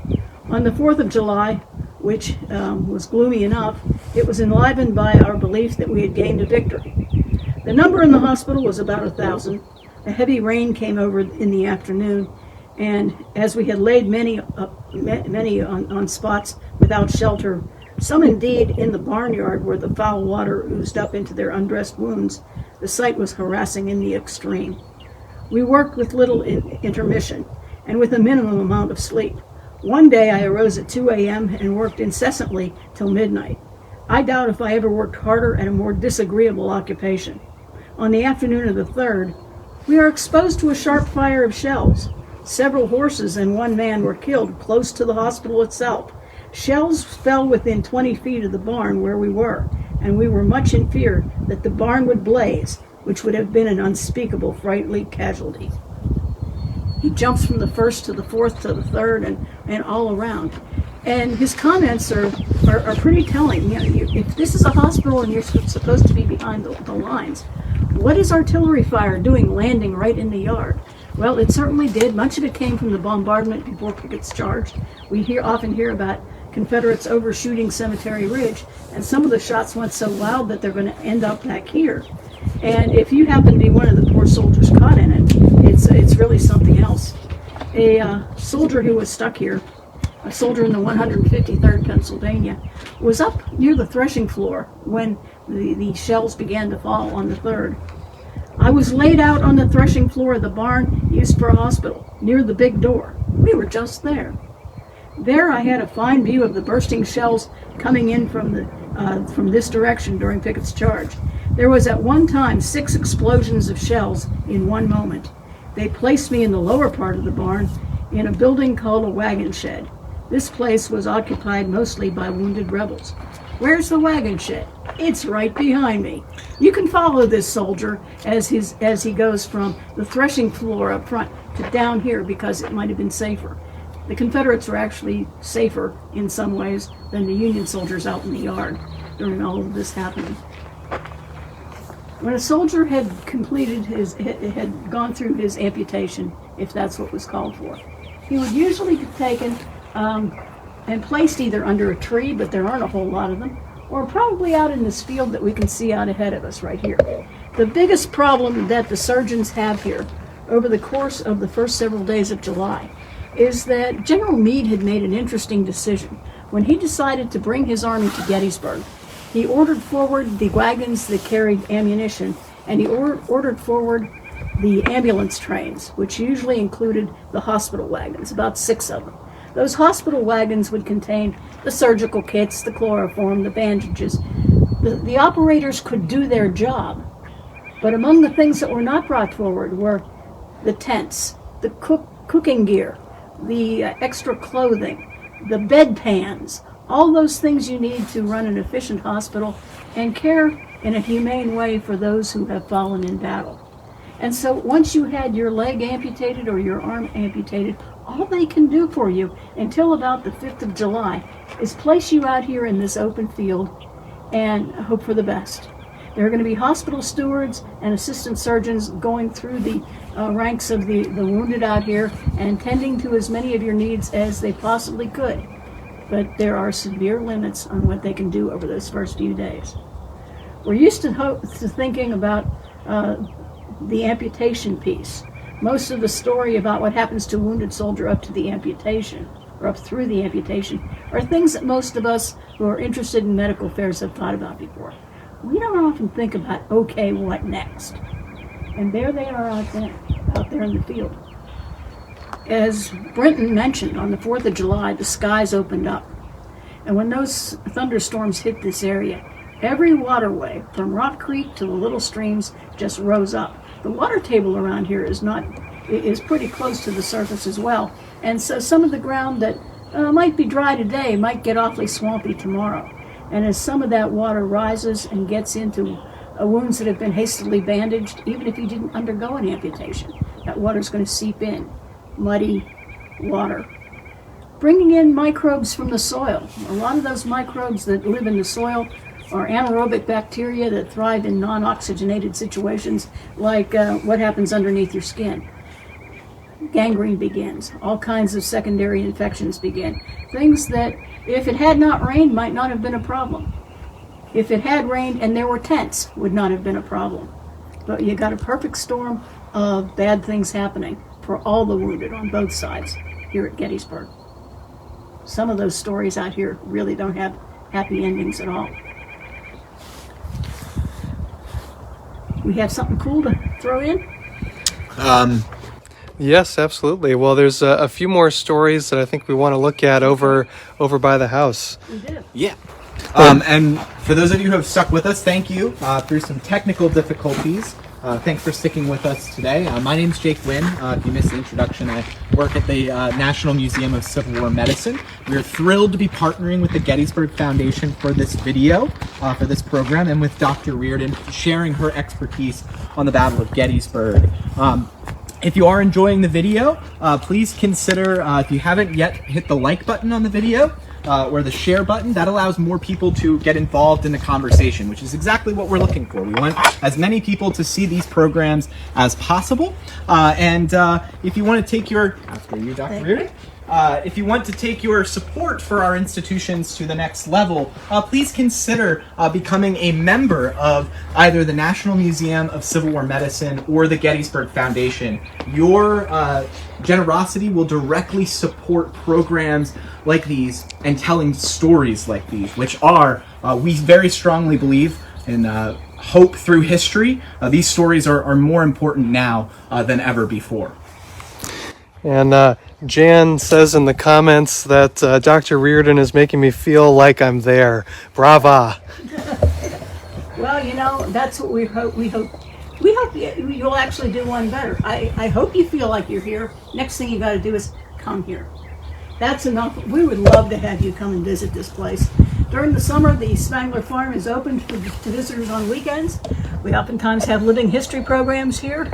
On the 4th of July, which was gloomy enough, it was enlivened by our belief that we had gained a victory. The number in the hospital was about 1,000. A heavy rain came over in the afternoon, and as we had laid many on spots without shelter, some indeed in the barnyard where the foul water oozed up into their undressed wounds, the sight was harassing in the extreme. We worked with little intermission, and with a minimum amount of sleep. One day I arose at 2 a.m. and worked incessantly till midnight. I doubt if I ever worked harder at a more disagreeable occupation. On the afternoon of the 3rd, we are exposed to a sharp fire of shells. Several horses and 1 man were killed close to the hospital itself. Shells fell within 20 feet of the barn where we were, and we were much in fear that the barn would blaze, which would have been an unspeakable frightful casualty." He jumps from the 1st to the 4th to the 3rd and all around. And his comments are pretty telling. If this is a hospital and you're supposed to be behind the lines, what is artillery fire doing landing right in the yard? Well, it certainly did. Much of it came from the bombardment before Pickett's charge. We often hear about Confederates overshooting Cemetery Ridge, and some of the shots went so loud that they're going to end up back here. And if you happen to be one of the poor soldiers caught in it, it's really something else. A soldier who was stuck here, a soldier in the 153rd Pennsylvania, was up near the threshing floor when the shells began to fall on the 3rd. "I was laid out on the threshing floor of the barn used for a hospital, near the big door. We were just there. There I had a fine view of the bursting shells coming in from this direction during Pickett's charge. There was at one time 6 explosions of shells in one moment. They placed me in the lower part of the barn in a building called a wagon shed. This place was occupied mostly by wounded rebels. Where's the wagon shed? It's right behind me." You can follow this soldier as he goes from the threshing floor up front to down here because it might have been safer. The Confederates were actually safer in some ways than the Union soldiers out in the yard during all of this happening. When a soldier had had gone through his amputation, if that's what was called for, he would usually be taken and placed either under a tree, but there aren't a whole lot of them, or probably out in this field that we can see out ahead of us right here. The biggest problem that the surgeons have here over the course of the first several days of July is that General Meade had made an interesting decision. When he decided to bring his army to Gettysburg, he ordered forward the wagons that carried ammunition, and he ordered forward the ambulance trains, which usually included the hospital wagons, about 6 of them. Those hospital wagons would contain the surgical kits, the chloroform, the bandages. The operators could do their job, but among the things that were not brought forward were the tents, the cooking gear, the extra clothing, the bedpans, all those things you need to run an efficient hospital and care in a humane way for those who have fallen in battle. And so once you had your leg amputated or your arm amputated, all they can do for you until about the 5th of July is place you out here in this open field and hope for the best. There are going to be hospital stewards and assistant surgeons going through the ranks of the wounded out here and tending to as many of your needs as they possibly could. But there are severe limits on what they can do over those first few days. We're used to thinking about the amputation piece. Most of the story about what happens to a wounded soldier up to the amputation, or up through the amputation, are things that most of us who are interested in medical affairs have thought about before. We don't often think about, okay, what next? And there they are out there in the field. As Brenton mentioned, on the 4th of July, the skies opened up. And when those thunderstorms hit this area, every waterway, from Rock Creek to the little streams, just rose up. The water table around here is pretty close to the surface as well. And so some of the ground that might be dry today might get awfully swampy tomorrow. And as some of that water rises and gets into wounds that have been hastily bandaged, even if you didn't undergo an amputation, that water's going to seep in. Muddy water. Bringing in microbes from the soil. A lot of those microbes that live in the soil are anaerobic bacteria that thrive in non-oxygenated situations, like what happens underneath your skin. Gangrene begins. All kinds of secondary infections begin. Things that, if it had not rained, might not have been a problem. If it had rained and there were tents, would not have been a problem. But you got a perfect storm of bad things happening for all the wounded on both sides here at Gettysburg. Some of those stories out here really don't have happy endings at all. We have something cool to throw in? Yes, absolutely. Well, there's a few more stories that I think we want to look at over by the house. We do. Yeah. And for those of you who have stuck with us, thank you through some technical difficulties. Thanks for sticking with us today. My name's Jake Wynn. If you missed the introduction, I work at the National Museum of Civil War Medicine. We're thrilled to be partnering with the Gettysburg Foundation for this video, for this program, and with Dr. Reardon sharing her expertise on the Battle of Gettysburg. If you are enjoying the video, please consider, if you haven't yet hit the like button on the video, or the share button. That allows more people to get involved in the conversation, which is exactly what we're looking for. We want as many people to see these programs as possible. And if you want to take your, after you, Dr. Reardon, if you want to take your support for our institutions to the next level, please consider becoming a member of either the National Museum of Civil War Medicine or the Gettysburg Foundation. Your generosity will directly support programs like these and telling stories like these, which are, we very strongly believe in hope through history. These stories are more important now than ever before. And Jan says in the comments that Dr. Reardon is making me feel like I'm there. Brava. Well, you know, that's what we hope. We hope you'll actually do one better. I hope you feel like you're here. Next thing you got to do is come here. That's enough. We would love to have you come and visit this place. During the summer, the Spangler Farm is open to visitors on weekends. We oftentimes have living history programs here.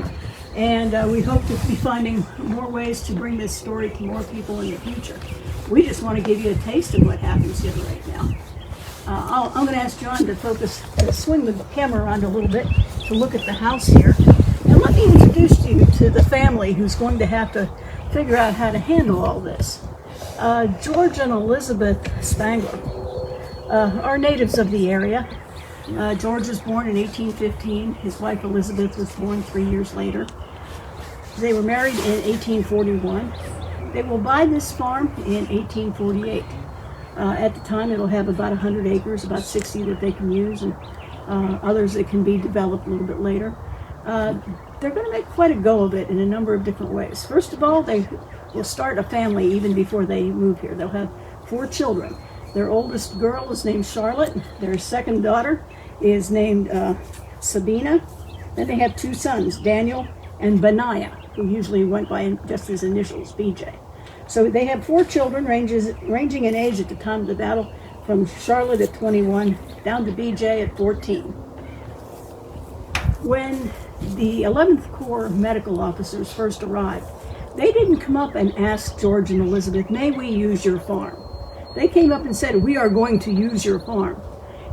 And we hope to be finding more ways to bring this story to more people in the future. We just want to give you a taste of what happens here right now. I'm going to ask John to swing the camera around a little bit to look at the house here. And let me introduce you to the family who's going to have to figure out how to handle all this. George and Elizabeth Spangler are natives of the area. George was born in 1815. His wife Elizabeth was born 3 years later. They were married in 1841. They will buy this farm in 1848. At the time, it'll have about 100 acres, about 60 that they can use, and others that can be developed a little bit later. They're going to make quite a go of it in a number of different ways. First of all, they will start a family even before they move here. They'll have 4 children. Their oldest girl is named Charlotte. Their second daughter is named Sabina. Then they have 2 sons, Daniel and Benaiah, who usually went by just his initials, BJ. So they have 4 children ranging in age at the time of the battle from Charlotte at 21 down to BJ at 14. When the 11th Corps medical officers first arrived, they didn't come up and ask George and Elizabeth, may we use your farm? They came up and said, we are going to use your farm.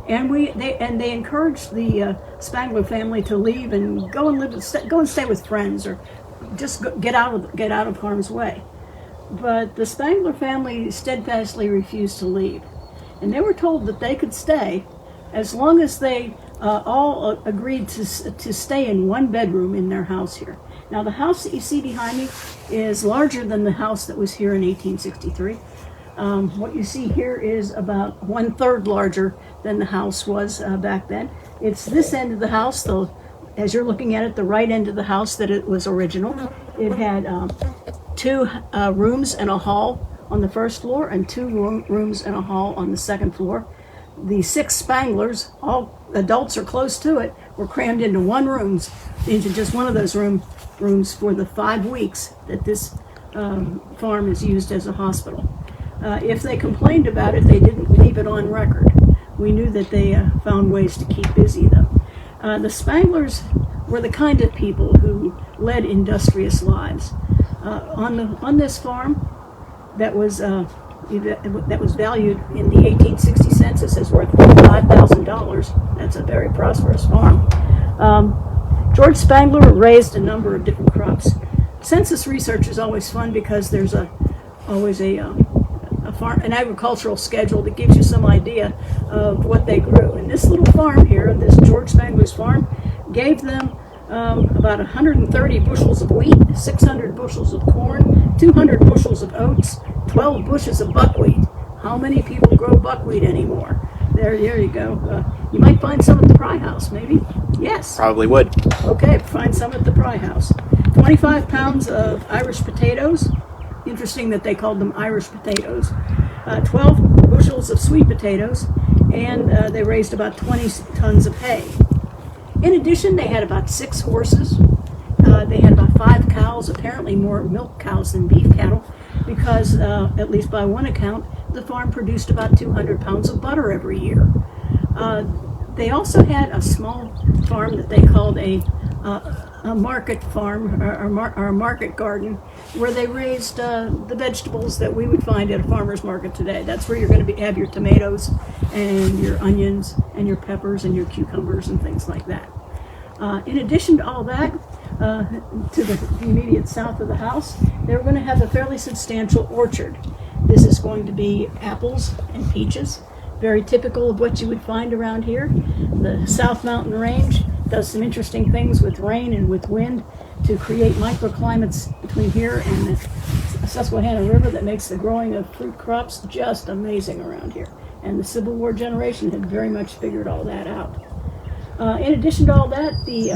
And they encouraged the Spangler family to leave and go and stay with friends, or just get out of harm's way. But the Spangler family steadfastly refused to leave, and they were told that they could stay as long as they all agreed to stay in one bedroom in their house here. Now, the house that you see behind me is larger than the house that was here in 1863. What you see here is about 1/3 larger than the house was back then. It's this end of the house, though, as you're looking at it, the right end of the house that it was original. It had 2 rooms and a hall on the first floor and 2 rooms and a hall on the second floor. The 6 Spanglers, all adults or close to it, were crammed into into just one of those rooms for the 5 weeks that this farm is used as a hospital. If they complained about it, they didn't leave it on record. We knew that they found ways to keep busy, though. The Spanglers were the kind of people who led industrious lives. On this farm, that was valued in the 1860 census as worth $5,000. That's a very prosperous farm. George Spangler raised a number of different crops. Census research is always fun because there's always an agricultural schedule that gives you some idea of what they grew. And this little farm here, this George Spangler's farm, gave them about 130 bushels of wheat, 600 bushels of corn, 200 bushels of oats, 12 bushes of buckwheat. How many people grow buckwheat anymore? There you go. You might find some at the Pry House, maybe? Yes. Probably would. Okay, find some at the Pry House. 25 pounds of Irish potatoes. Interesting that they called them Irish potatoes. 12 bushels of sweet potatoes, and they raised about 20 tons of hay. In addition, they had about 6 horses. They had about 5 cows, apparently more milk cows than beef cattle, because, at least by one account, the farm produced about 200 pounds of butter every year. They also had a small farm that they called a market farm, or a market garden, where they raised the vegetables that we would find at a farmer's market today. That's where you're going to have your tomatoes and your onions and your peppers and your cucumbers and things like that. In addition to all that, to the immediate south of the house, they were going to have a fairly substantial orchard. This is going to be apples and peaches, very typical of what you would find around here. The South Mountain Range does some interesting things with rain and with wind to create microclimates between here and the Susquehanna River that makes the growing of fruit crops just amazing around here. And the Civil War generation had very much figured all that out. In addition to all that, the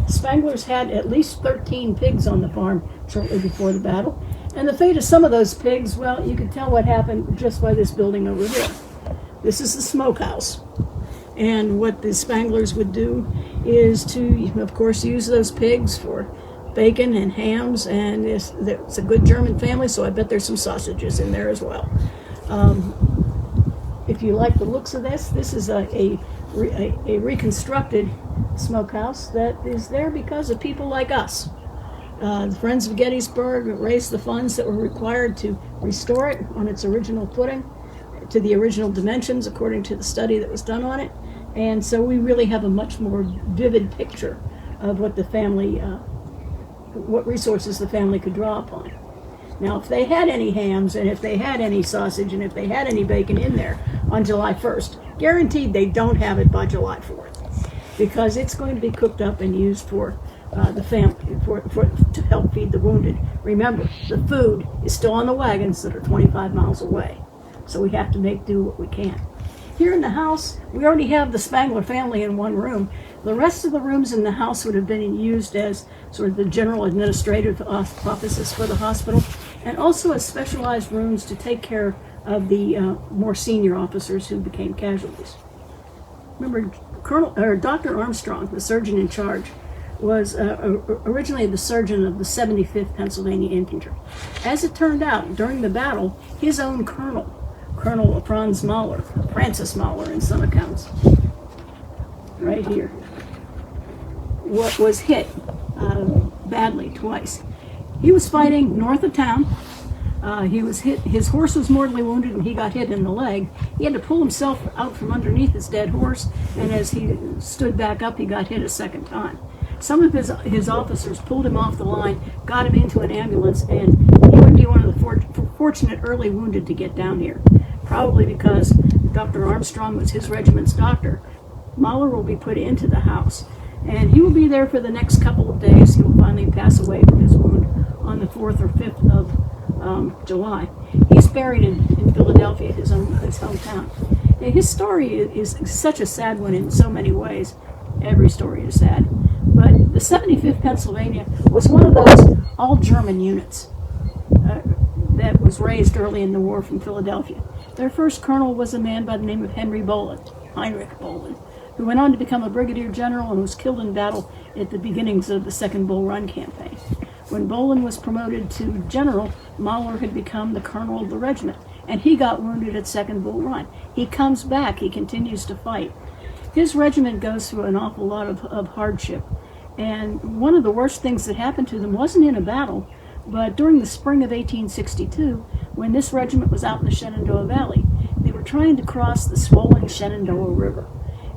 Spanglers had at least 13 pigs on the farm shortly before the battle. And the fate of some of those pigs, well, you can tell what happened just by this building over here. This is the smokehouse. And what the Spanglers would do is to, of course, use those pigs for bacon and hams, and it's a good German family, so I bet there's some sausages in there as well. If you like the looks of this is a reconstructed smokehouse that is there because of people like us. The Friends of Gettysburg raised the funds that were required to restore it on its original footing, to the original dimensions according to the study that was done on it. And so we really have a much more vivid picture of what the family, what resources the family could draw upon. Now, if they had any hams, and if they had any sausage, and if they had any bacon in there on July 1st, guaranteed they don't have it by July 4th, because it's going to be cooked up and used for the family, to help feed the wounded. Remember, the food is still on the wagons that are 25 miles away, so we have to make do what we can. Here in the house, we already have the Spangler family in one room. The rest of the rooms in the house would have been used as sort of the general administrative offices for the hospital, and also as specialized rooms to take care of the more senior officers who became casualties. Remember, Dr. Armstrong, the surgeon in charge, was originally the surgeon of the 75th Pennsylvania Infantry. As it turned out, during the battle, his own colonel, Colonel Francis Mahler in some accounts, right here, was hit badly twice. He was fighting north of town He was hit. His horse was mortally wounded, and he got hit in the leg. He had to pull himself out from underneath his dead horse, and as he stood back up, he got hit a second time. Some of his officers pulled him off the line, got him into an ambulance, and he would be one of the fortunate early wounded to get down here. Probably because Dr. Armstrong was his regiment's doctor. Mahler will be put into the house, and he will be there for the next couple of days. He will finally pass away from his wound on the 4th or 5th of July. He's buried in Philadelphia, his hometown. And his story is such a sad one in so many ways. Every story is sad. But the 75th Pennsylvania was one of those all-German units that was raised early in the war from Philadelphia. Their first colonel was a man by the name of Heinrich Bohlen, who went on to become a brigadier general and was killed in battle at the beginnings of the Second Bull Run campaign. When Bohlen was promoted to general, Mahler had become the colonel of the regiment, and he got wounded at Second Bull Run. He comes back, he continues to fight. His regiment goes through an awful lot of hardship, and one of the worst things that happened to them wasn't in a battle, but during the spring of 1862, when this regiment was out in the Shenandoah Valley, they were trying to cross the swollen Shenandoah River.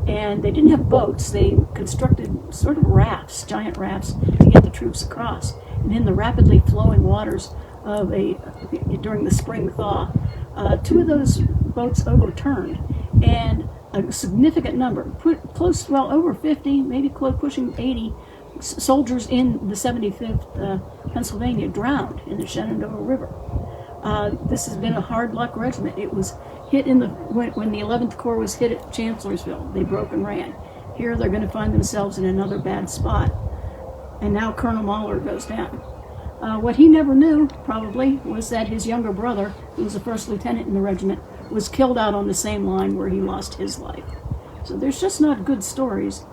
And they didn't have boats. They constructed sort of rafts, giant rafts, to get the troops across. And in the rapidly flowing waters of during the spring thaw, 2 of those boats overturned, and a significant number, over 50, maybe pushing 80 soldiers in the 75th Pennsylvania drowned in the Shenandoah River. This has been a hard luck regiment. It was hit when the 11th Corps was hit at Chancellorsville. They broke and ran. Here they're going to find themselves in another bad spot. And now Colonel Mahler goes down. What he never knew, probably, was that his younger brother, who was a first lieutenant in the regiment, was killed out on the same line where he lost his life. So there's just not good stories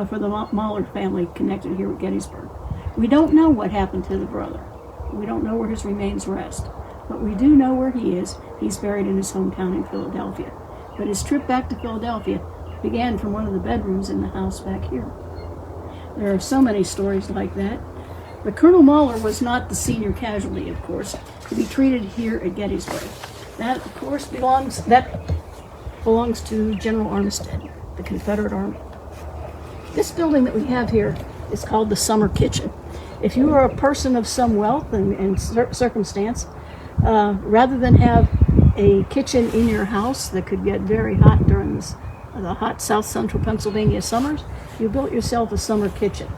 for the Mahler family connected here at Gettysburg. We don't know what happened to the brother. We don't know where his remains rest. But we do know where he is. He's buried in his hometown in Philadelphia. But his trip back to Philadelphia began from one of the bedrooms in the house back here. There are so many stories like that. But Colonel Mahler was not the senior casualty, of course, to be treated here at Gettysburg. That, of course, belongs to General Armistead, the Confederate Army. This building that we have here is called the Summer Kitchen. If you are a person of some wealth and circumstance, rather than have a kitchen in your house that could get very hot during the hot south central Pennsylvania summers, you built yourself a summer kitchen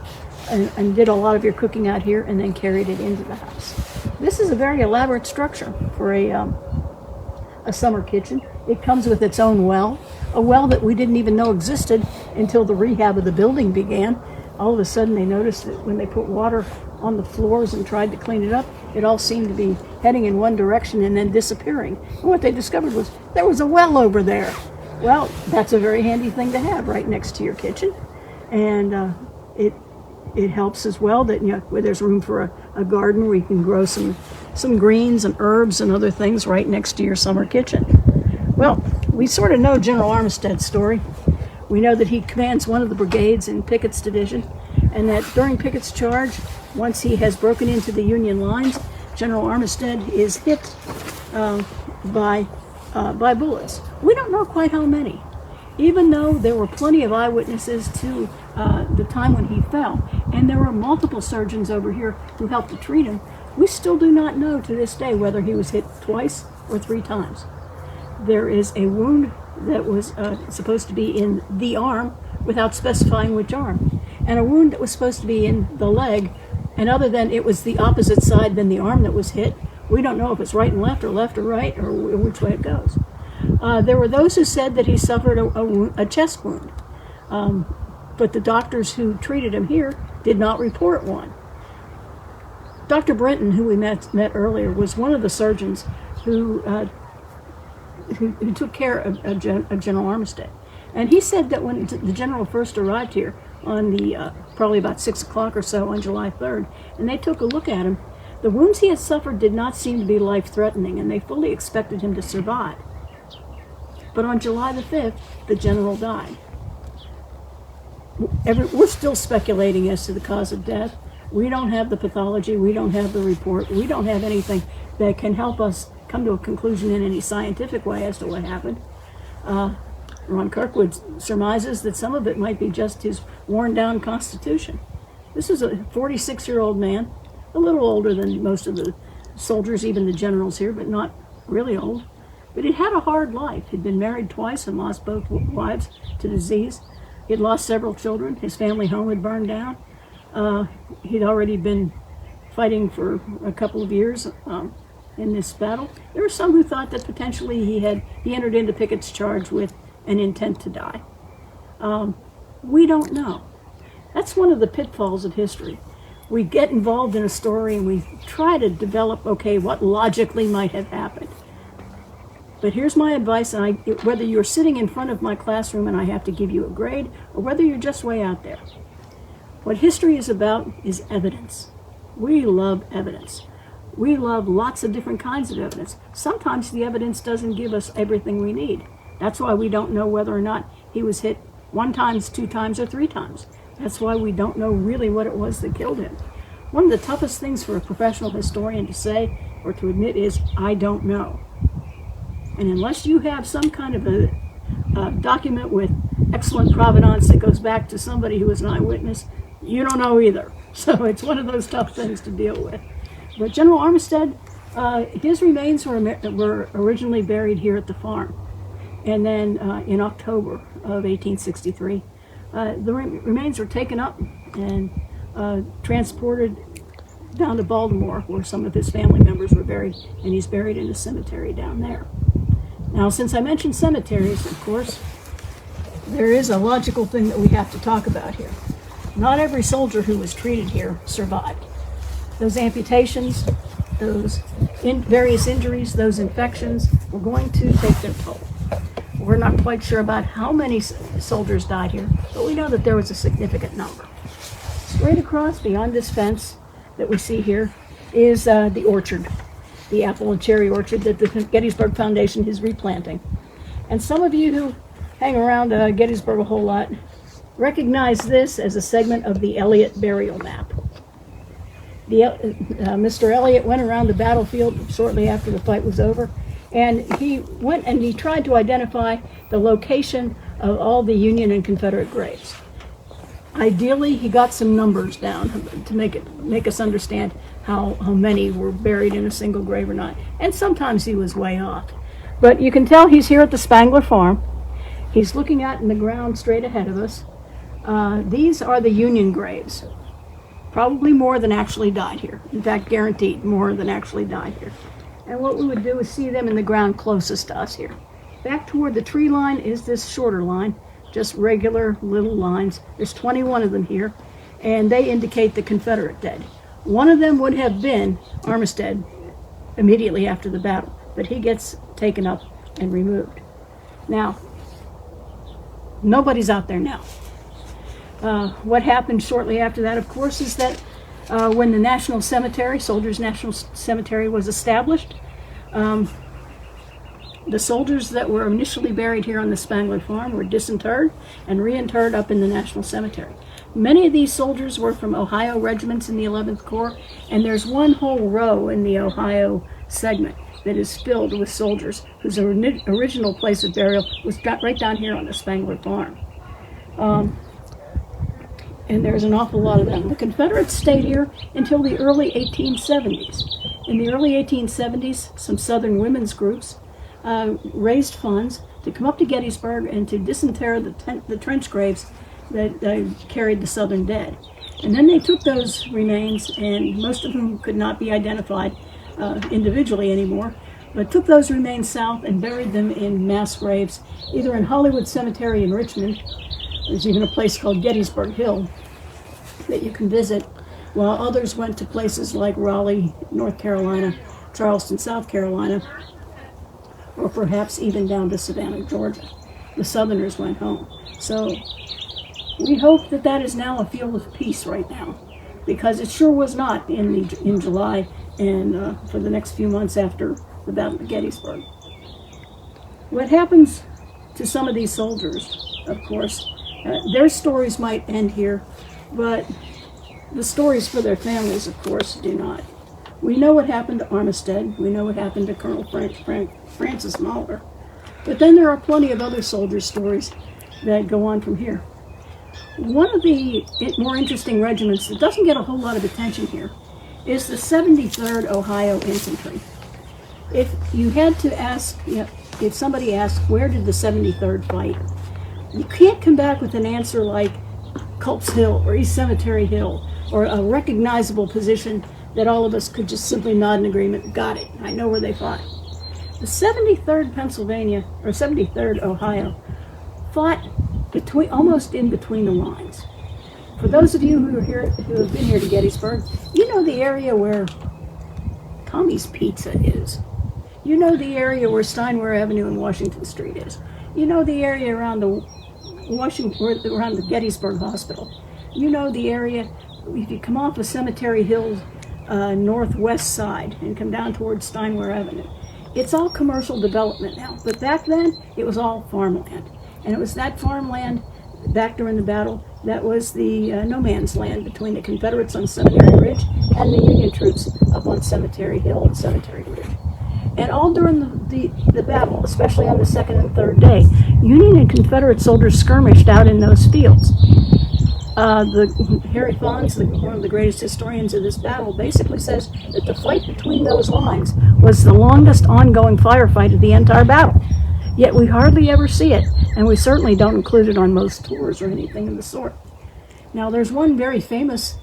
and did a lot of your cooking out here and then carried it into the house. This is a very elaborate structure for a summer kitchen. It comes with its own well, a well that we didn't even know existed until the rehab of the building began. All of a sudden they noticed that when they put water on the floors and tried to clean it up, it all seemed to be heading in one direction and then disappearing. And what they discovered was there was a well over there. Well, that's a very handy thing to have right next to your kitchen. And it helps as well that, where there's room for a garden where you can grow some greens and herbs and other things right next to your summer kitchen. Well, we sort of know General Armistead's story. We know that he commands one of the brigades in Pickett's division, and that during Pickett's charge, once he has broken into the Union lines, General Armistead is hit by bullets. We don't know quite how many, even though there were plenty of eyewitnesses to the time when he fell, and there were multiple surgeons over here who helped to treat him. We still do not know to this day whether he was hit twice or 3 times. There is a wound that was supposed to be in the arm without specifying which arm, and a wound that was supposed to be in the leg, and other than it was the opposite side than the arm that was hit, we don't know if it's right and left or right or which way it goes. There were those who said that he suffered a chest wound, but the doctors who treated him here did not report one. Dr. Brenton, who we met earlier, was one of the surgeons who took care of General Armistead. And he said that when the general first arrived here on the probably about 6 o'clock or so on July 3rd, and they took a look at him, the wounds he had suffered did not seem to be life-threatening, and they fully expected him to survive. But on July the 5th, the general died. We're still speculating as to the cause of death. We don't have the pathology. We don't have the report. We don't have anything that can help us come to a conclusion in any scientific way as to what happened. Ron Kirkwood surmises that some of it might be just his worn-down constitution. This is a 46-year-old man, a little older than most of the soldiers, even the generals here, but not really old. But he'd had a hard life. He'd been married twice and lost both wives to disease. He'd lost several children. His family home had burned down. He'd already been fighting for a couple of years in this battle. There were some who thought that potentially he entered into Pickett's charge with an intent to die. We don't know. That's one of the pitfalls of history. We get involved in a story and we try to develop, okay, what logically might have happened. But here's my advice, and whether you're sitting in front of my classroom and I have to give you a grade, or whether you're just way out there, what history is about is evidence. We love evidence. We love lots of different kinds of evidence. Sometimes the evidence doesn't give us everything we need. That's why we don't know whether or not he was hit 1 time, 2 times, or 3 times. That's why we don't know really what it was that killed him. One of the toughest things for a professional historian to say or to admit is, I don't know. And unless you have some kind of a document with excellent provenance that goes back to somebody who was an eyewitness, you don't know either. So it's one of those tough things to deal with. But General Armistead, his remains were originally buried here at the farm. And then in October of 1863, the remains were taken up and transported down to Baltimore, where some of his family members were buried, and he's buried in a cemetery down there. Now, since I mentioned cemeteries, of course, there is a logical thing that we have to talk about here. Not every soldier who was treated here survived. Those amputations, those various injuries, those infections were going to take their toll. We're not quite sure about how many soldiers died here, but we know that there was a significant number. Straight across beyond this fence that we see here is the orchard, the apple and cherry orchard that the Gettysburg Foundation is replanting. And some of you who hang around Gettysburg a whole lot recognize this as a segment of the Elliott Burial Map. Mr. Elliott went around the battlefield shortly after the fight was over, and he went and he tried to identify the location of all the Union and Confederate graves. Ideally, he got some numbers down to make us understand how many were buried in a single grave or not. And sometimes he was way off. But you can tell he's here at the Spangler farm. He's looking out in the ground straight ahead of us. These are the Union graves. Probably more than actually died here. In fact, guaranteed more than actually died here. And what we would do is see them in the ground closest to us here. Back toward the tree line is this shorter line, just regular little lines. There's 21 of them here, and they indicate the Confederate dead. One of them would have been Armistead immediately after the battle, but he gets taken up and removed. Now, nobody's out there now. What happened shortly after that, of course, is that when the National Cemetery, Soldiers' National Cemetery, was established, the soldiers that were initially buried here on the Spangler farm were disinterred and reinterred up in the National Cemetery. Many of these soldiers were from Ohio regiments in the 11th Corps, and there's one whole row in the Ohio segment that is filled with soldiers whose original place of burial was right down here on the Spangler farm. And there's an awful lot of them. The Confederates stayed here until the early 1870s. In the early 1870s, some Southern women's groups raised funds to come up to Gettysburg and to disinter the trench graves that carried the Southern dead. And then they took those remains, and most of them could not be identified individually anymore, but took those remains south and buried them in mass graves, either in Hollywood Cemetery in Richmond. There's even a place called Gettysburg Hill that you can visit, while others went to places like Raleigh, North Carolina, Charleston, South Carolina, or perhaps even down to Savannah, Georgia. The Southerners went home. So we hope that that is now a field of peace right now, because it sure was not in July and for the next few months after the Battle of Gettysburg. What happens to some of these soldiers, of course, their stories might end here, but the stories for their families, of course, do not. We know what happened to Armistead. We know what happened to Colonel Francis Mahler. But then there are plenty of other soldier stories that go on from here. One of the more interesting regiments that doesn't get a whole lot of attention here is the 73rd Ohio Infantry. If you had to ask, if somebody asked, where did the 73rd fight? You can't come back with an answer like Culp's Hill or East Cemetery Hill or a recognizable position that all of us could just simply nod in agreement. Got it. I know where they fought. The 73rd Pennsylvania or 73rd Ohio fought almost in between the lines. For those of you who have been here to Gettysburg, you know the area where Tommy's Pizza is. You know the area where Steinway Avenue and Washington Street is. You know the area around around the Gettysburg Hospital. You know the area, if you come off of Cemetery Hill northwest side and come down towards Steinway Avenue. It's all commercial development now, but back then it was all farmland. And it was that farmland back during the battle that was the no man's land between the Confederates on Cemetery Ridge and the Union troops up on Cemetery Hill and Cemetery Ridge. And all during the battle, especially on the second and third day, Union and Confederate soldiers skirmished out in those fields. Harry Fons, one of the greatest historians of this battle, basically says that the fight between those lines was the longest ongoing firefight of the entire battle. Yet we hardly ever see it, and we certainly don't include it on most tours or anything of the sort. Now, there's one very famous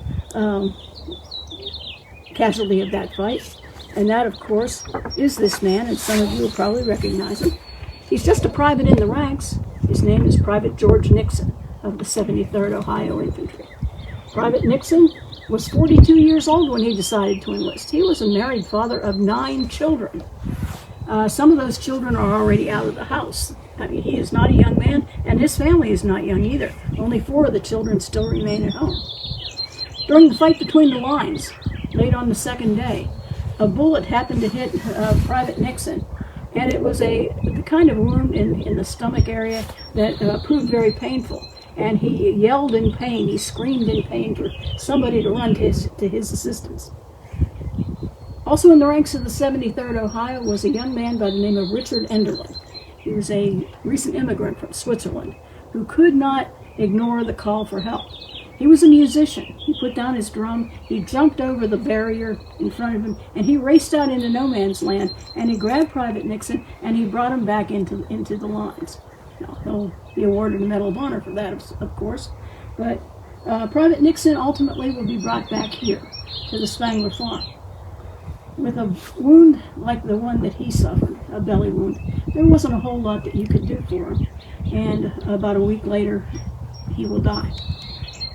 casualty of that fight, and that, of course, is this man, and some of you will probably recognize him. He's just a private in the ranks. His name is Private George Nixon of the 73rd Ohio Infantry. Private Nixon was 42 years old when he decided to enlist. He was a married father of 9 children. Some of those children are already out of the house. I mean, he is not a young man, and his family is not young either. Only 4 of the children still remain at home. During the fight between the lines, late on the second day, a bullet happened to hit Private Nixon, and it was the kind of wound in the stomach area that proved very painful. And he yelled in pain, he screamed in pain for somebody to run to his assistance. Also in the ranks of the 73rd Ohio was a young man by the name of Richard Enderlin. He was a recent immigrant from Switzerland who could not ignore the call for help. He was a musician. He put down his drum, he jumped over the barrier in front of him, and he raced out into no man's land, and he grabbed Private Nixon, and he brought him back into the lines. Now, he'll be awarded the Medal of Honor for that, of course, but Private Nixon ultimately will be brought back here to the Spangler farm. With a wound like the one that he suffered, a belly wound, there wasn't a whole lot that you could do for him, and about a week later, he will die.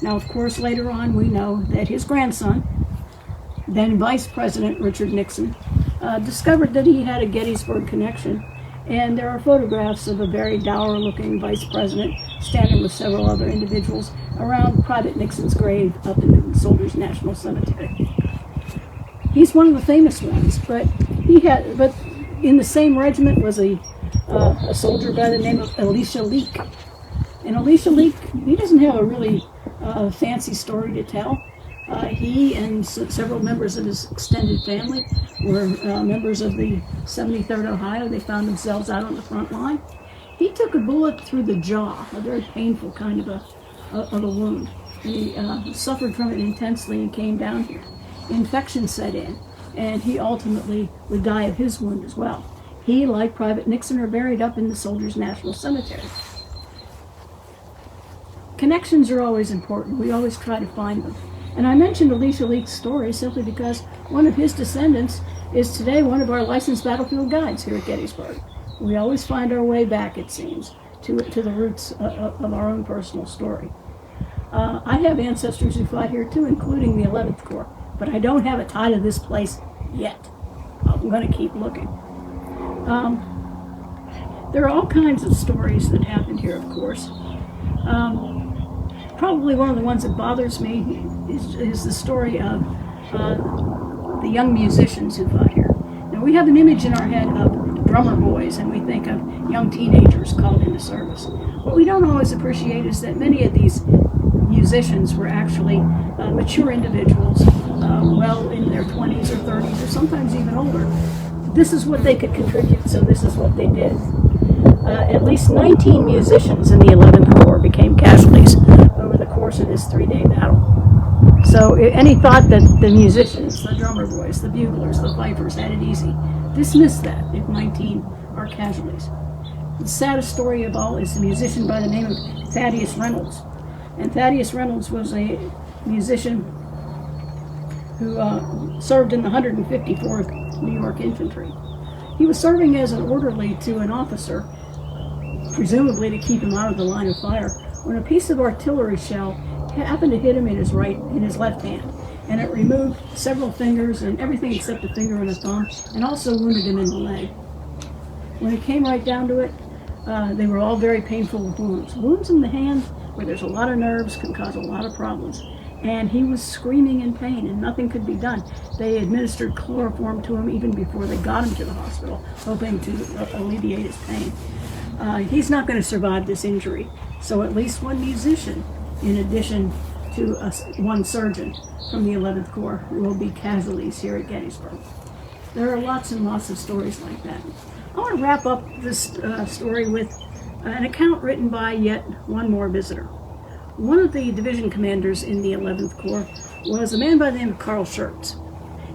Now, of course, later on, we know that his grandson, then Vice President Richard Nixon, discovered that he had a Gettysburg connection, and there are photographs of a very dour-looking vice president standing with several other individuals around Private Nixon's grave up in the Soldiers National Cemetery. He's one of the famous ones, but in the same regiment was a soldier by the name of Elisha Leake. And Elisha Leake, he doesn't have a really fancy story to tell. He and several members of his extended family were members of the 73rd Ohio. They found themselves out on the front line. He took a bullet through the jaw, a very painful kind of a wound. He suffered from it intensely and came down here. Infection set in, and he ultimately would die of his wound as well. He, like Private Nixon, are buried up in the Soldiers National Cemetery. Connections are always important. We always try to find them. And I mentioned Elisha Leake's story simply because one of his descendants is today one of our licensed battlefield guides here at Gettysburg. We always find our way back, it seems, to the roots of our own personal story. I have ancestors who fought here too, including the 11th Corps, but I don't have a tie to this place yet. I'm going to keep looking. There are all kinds of stories that happened here, of course. Probably one of the ones that bothers me is the story of the young musicians who fought here. Now, we have an image in our head of drummer boys, and we think of young teenagers called into service. What we don't always appreciate is that many of these musicians were actually mature individuals well in their 20s or 30s or sometimes even older. This is what they could contribute, so this is what they did. At least 19 musicians in the 11th Corps became casualties over the course of this 3-day battle. So any thought that the musicians, the drummer boys, the buglers, the fifers had it easy, dismiss that if 19 are casualties. The saddest story of all is a musician by the name of Thaddeus Reynolds. And Thaddeus Reynolds was a musician who served in the 154th New York Infantry. He was serving as an orderly to an officer, presumably to keep him out of the line of fire, when a piece of artillery shell happened to hit him in his left hand, and it removed several fingers and everything except a finger and a thumb, and also wounded him in the leg. When it came right down to it, they were all very painful wounds. Wounds in the hand, where there's a lot of nerves, can cause a lot of problems. And he was screaming in pain, and nothing could be done. They administered chloroform to him even before they got him to the hospital, hoping to alleviate his pain. He's not going to survive this injury. So at least one musician, in addition to one surgeon from the 11th Corps, will be casualties here at Gettysburg. There are lots and lots of stories like that. I want to wrap up this story with an account written by yet one more visitor. One of the division commanders in the 11th Corps was a man by the name of Carl Schurz.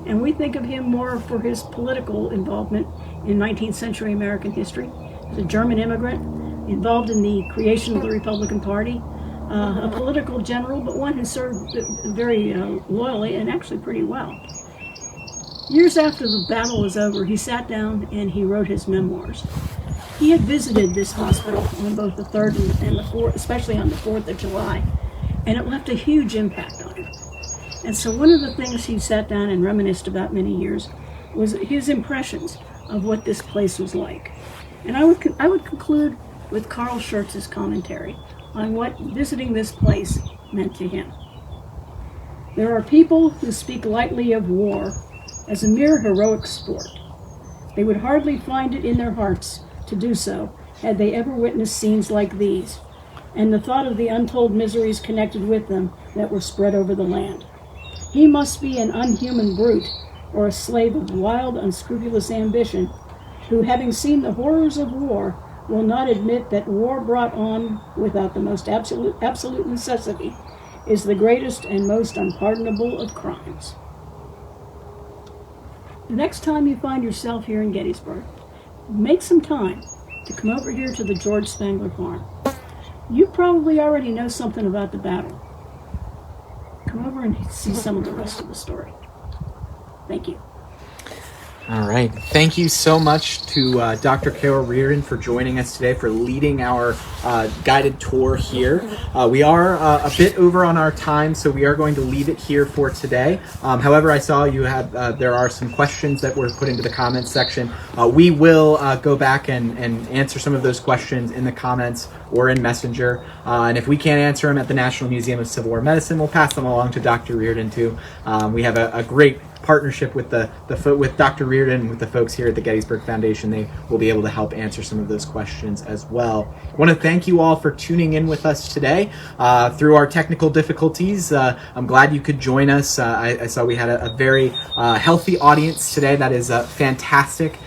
And we think of him more for his political involvement in 19th century American history. He's a German immigrant involved in the creation of the Republican Party, a political general, but one who served very loyally and actually pretty well. Years after the battle was over, he sat down and he wrote his memoirs. He had visited this hospital on both the 3rd and the 4th, especially on the 4th of July, and it left a huge impact on him. And so one of the things he sat down and reminisced about many years was his impressions of what this place was like. And I would conclude with Carl Schurz's commentary on what visiting this place meant to him. There are people who speak lightly of war as a mere heroic sport. They would hardly find it in their hearts to do so had they ever witnessed scenes like these, and the thought of the untold miseries connected with them that were spread over the land. He must be an unhuman brute or a slave of wild, unscrupulous ambition, who, having seen the horrors of war, will not admit that war brought on without the most absolute necessity is the greatest and most unpardonable of crimes. The next time you find yourself here in Gettysburg, make some time to come over here to the George Spangler farm. You probably already know something about the battle. Come over and see some of the rest of the story. Thank you. All right. Thank you so much to Dr. Carol Reardon for joining us today, for leading our guided tour here. We are a bit over on our time, so we are going to leave it here for today. However, I saw you had there are some questions that were put into the comments section. We will go back and answer some of those questions in the comments or in Messenger. And if we can't answer them at the National Museum of Civil War Medicine, we'll pass them along to Dr. Reardon too. We have a great partnership with with Dr. Reardon, with the folks here at the Gettysburg Foundation. They will be able to help answer some of those questions as well. I want to thank you all for tuning in with us today through our technical difficulties. I'm glad you could join us. I saw we had a very healthy audience today. That is fantastic.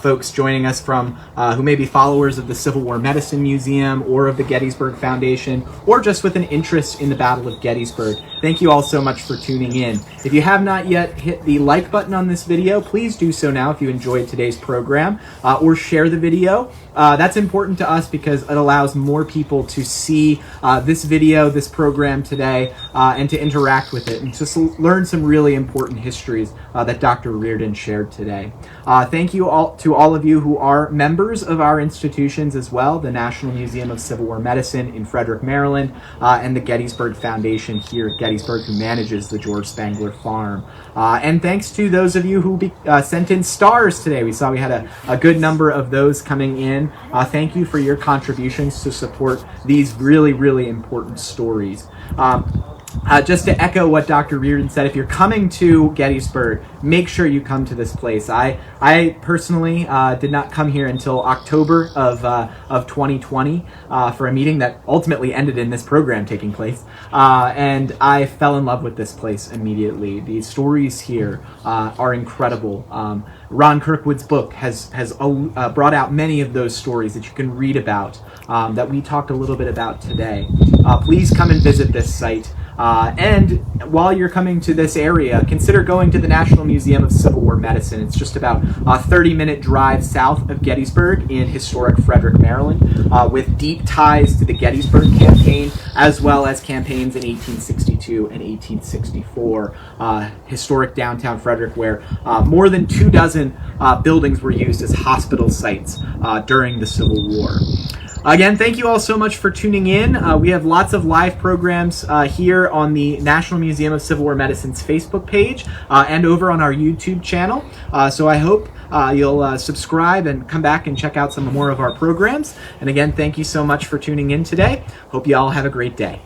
Folks joining us from who may be followers of the Civil War Medicine Museum or of the Gettysburg Foundation, or just with an interest in the Battle of Gettysburg. Thank you all so much for tuning in. If you have not yet hit the like button on this video, please do so now if you enjoyed today's program, or share the video. That's important to us because it allows more people to see this video, this program today, and to interact with it and just learn some really important histories that Dr. Reardon shared today. Thank you all to all of you who are members of our institutions as well, the National Museum of Civil War Medicine in Frederick, Maryland, and the Gettysburg Foundation here at Gettysburg, who manages the George Spangler Farm. And thanks to those of you who sent in stars today. We saw we had a good number of those coming in. Thank you for your contributions to support these really, really important stories. Just to echo what Dr. Reardon said, if you're coming to Gettysburg, make sure you come to this place. I personally did not come here until October of 2020 for a meeting that ultimately ended in this program taking place. And I fell in love with this place immediately. The stories here are incredible. Ron Kirkwood's book has brought out many of those stories that you can read about, that we talked a little bit about today. Please come and visit this site. And while you're coming to this area, consider going to the National Museum of Civil War Medicine. It's just about a 30-minute drive south of Gettysburg in historic Frederick, Maryland, with deep ties to the Gettysburg campaign, as well as campaigns in 1862 and 1864. Historic downtown Frederick, where more than 24 buildings were used as hospital sites during the Civil War. Again, thank you all so much for tuning in. We have lots of live programs here on the National Museum of Civil War Medicine's Facebook page and over on our YouTube channel. So I hope you'll subscribe and come back and check out some more of our programs. And again, thank you so much for tuning in today. Hope you all have a great day.